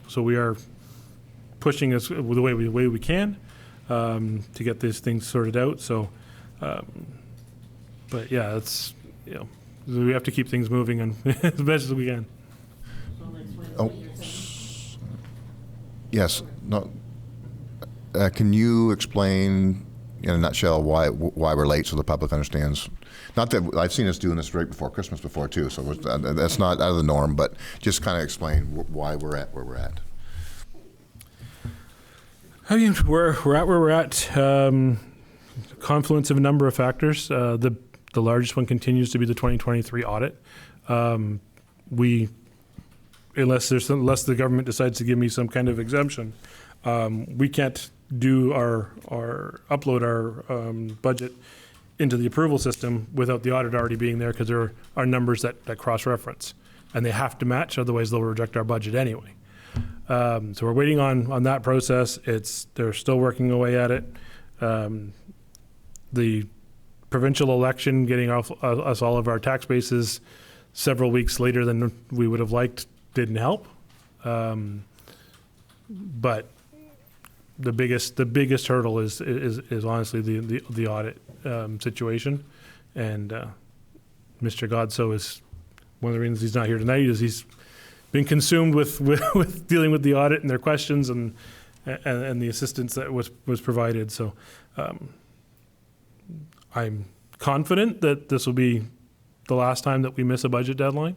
so we are pushing us the way we can to get these things sorted out. So, but yeah, it's we have to keep things moving and as best as we can. Oh, yes. No. Can you explain in a nutshell why we're late so the public understands? Not that I've seen us doing this right before Christmas before too, so that's not out of the norm, but just kind of explain why we're at where we're at. I mean, we're at where we're at. Confluence of a number of factors. The largest one continues to be the 2023 audit. Unless the government decides to give me some kind of exemption, we can't do upload our budget into the approval system without the audit already being there, because there are numbers that cross-reference, and they have to match, otherwise they'll reject our budget anyway. So we're waiting on that process. They're still working away at it. The provincial election, getting us all of our tax bases several weeks later than we would have liked, didn't help. But the biggest hurdle is honestly the audit situation, and Mr. Godso is one of the reasons he's not here tonight. Is he's been consumed with dealing with the audit and their questions and the assistance that was provided. So I'm confident that this will be the last time that we miss a budget deadline,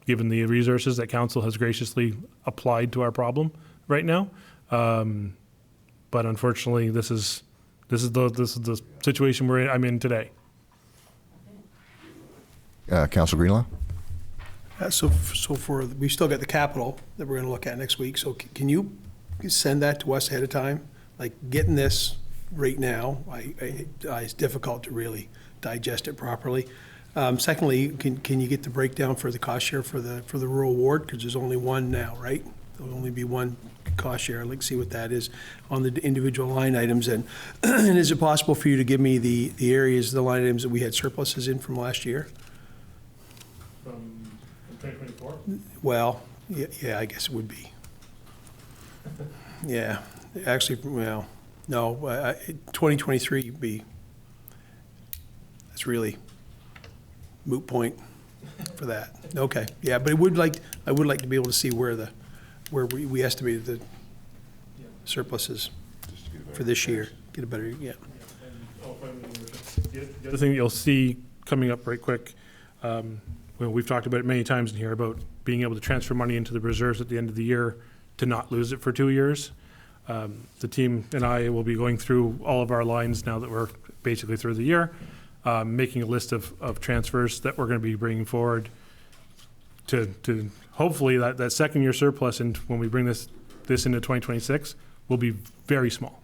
given the resources that council has graciously applied to our problem right now. But unfortunately, this is the situation I'm in today. Councilor Greenlaw? We've still got the capital that we're going to look at next week. So can you send that to us ahead of time? Like, getting this right now, it's difficult to really digest it properly. Secondly, can you get the breakdown for the cost share for the rural ward? Because there's only one now, right? There'll only be one cost share. I'd like to see what that is on the individual line items. And is it possible for you to give me the areas, the line items that we had surpluses in from last year? From 2024? Well, yeah, I guess it would be. Yeah, actually, well, no, 2023 would be, that's really moot point for that. Okay, yeah, but I would like to be able to see where we estimated the surpluses for this year. Get a better, yeah. The other thing that you'll see coming up right quick, we've talked about it many times in here about being able to transfer money into the reserves at the end of the year to not lose it for 2 years. The team and I will be going through all of our lines now that we're basically through the year, making a list of transfers that we're going to be bringing forward to hopefully that second year surplus, and when we bring this into 2026 will be very small,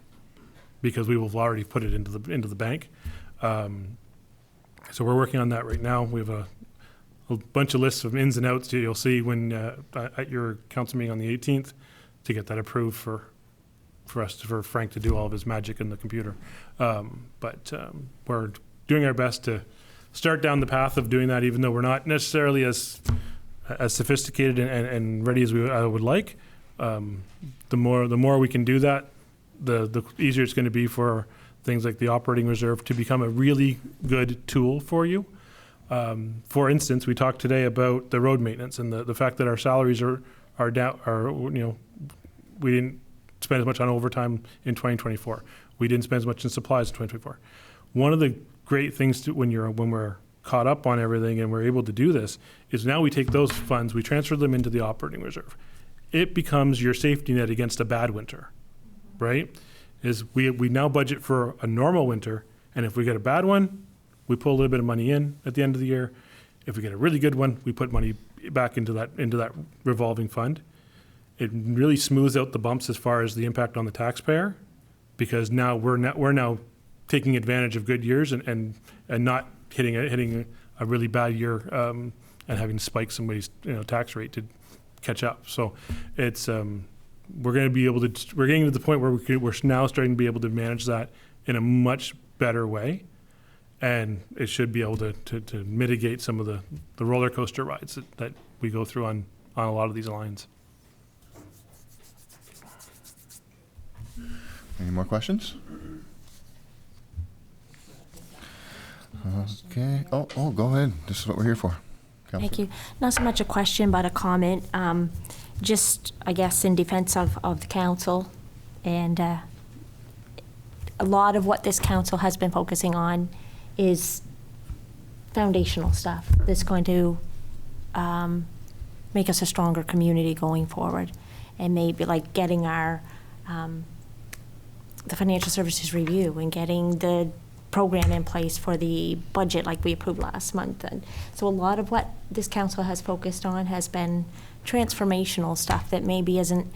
because we will have already put it into the bank. So we're working on that right now. We have a bunch of lists of ins and outs you'll see when at your council meeting on the 18th to get that approved for Frank to do all of his magic in the computer. But we're doing our best to start down the path of doing that, even though we're not necessarily as sophisticated and ready as I would like. The more we can do that, the easier it's going to be for things like the operating reserve to become a really good tool for you. For instance, we talked today about the road maintenance and the fact that our salaries are down. We didn't spend as much on overtime in 2024. We didn't spend as much in supplies in 2024. One of the great things when we're caught up on everything and we're able to do this is now we take those funds, we transfer them into the operating reserve. It becomes your safety net against a bad winter, right? Is we now budget for a normal winter, and if we get a bad one, we pull a little bit of money in at the end of the year. If we get a really good one, we put money back into that revolving fund. It really smooths out the bumps as far as the impact on the taxpayer, because now we're now taking advantage of good years and not hitting a really bad year and having to spike somebody's tax rate to catch up. So it's we're getting to the point where we're now starting to be able to manage that in a much better way, and it should be able to mitigate some of the roller coaster rides that we go through on a lot of these lines. Any more questions? Okay. Oh, go ahead. This is what we're here for. Councilor. Thank you. Not so much a question, but a comment. Just, I guess, in defense of the council, and a lot of what this council has been focusing on is foundational stuff that's going to make us a stronger community going forward, and maybe like getting our the financial services review and getting the program in place for the budget like we approved last month. And so a lot of what this council has focused on has been transformational stuff that maybe isn't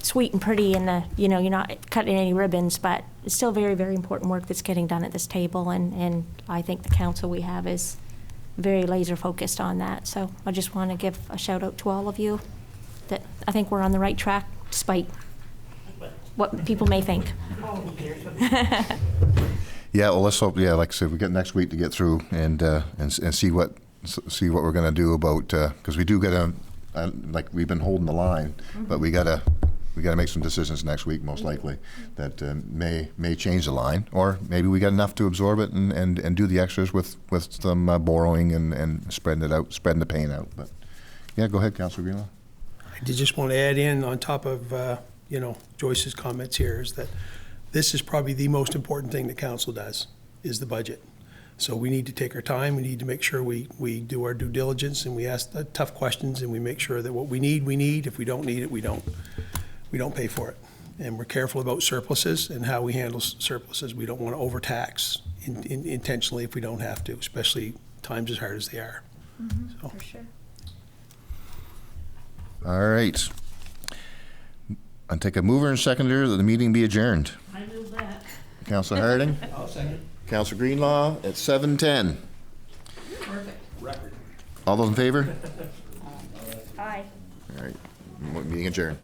sweet and pretty and you're not cutting any ribbons, but it's still very, very important work that's getting done at this table. And I think the council we have is very laser focused on that. So I just want to give a shout out to all of you that I think we're on the right track despite what people may think. Yeah, well, let's hope. Yeah, like I said, we get next week to get through and see what we're going to do about because we do get like we've been holding the line, but we gotta make some decisions next week, most likely that may change the line, or maybe we got enough to absorb it and do the extras with some borrowing and spreading it out, spreading the pain out. But yeah, go ahead, Councilor Greenlaw. I did just want to add in on top of Joyce's comments here is that this is probably the most important thing the council does is the budget. So we need to take our time. We need to make sure we do our due diligence and we ask the tough questions and we make sure that what we need, we need. If we don't need it, we don't pay for it. And we're careful about surpluses and how we handle surpluses. We don't want to overtax intentionally if we don't have to, especially times as hard as they are. So. For sure. All right. I'll take a mover and seconder that the meeting be adjourned. I move that. Councilor Harding. I'll second. Councilor Greenlaw at 7:10. Perfect. Record. All those in favor? Aye. All right. Meeting adjourned.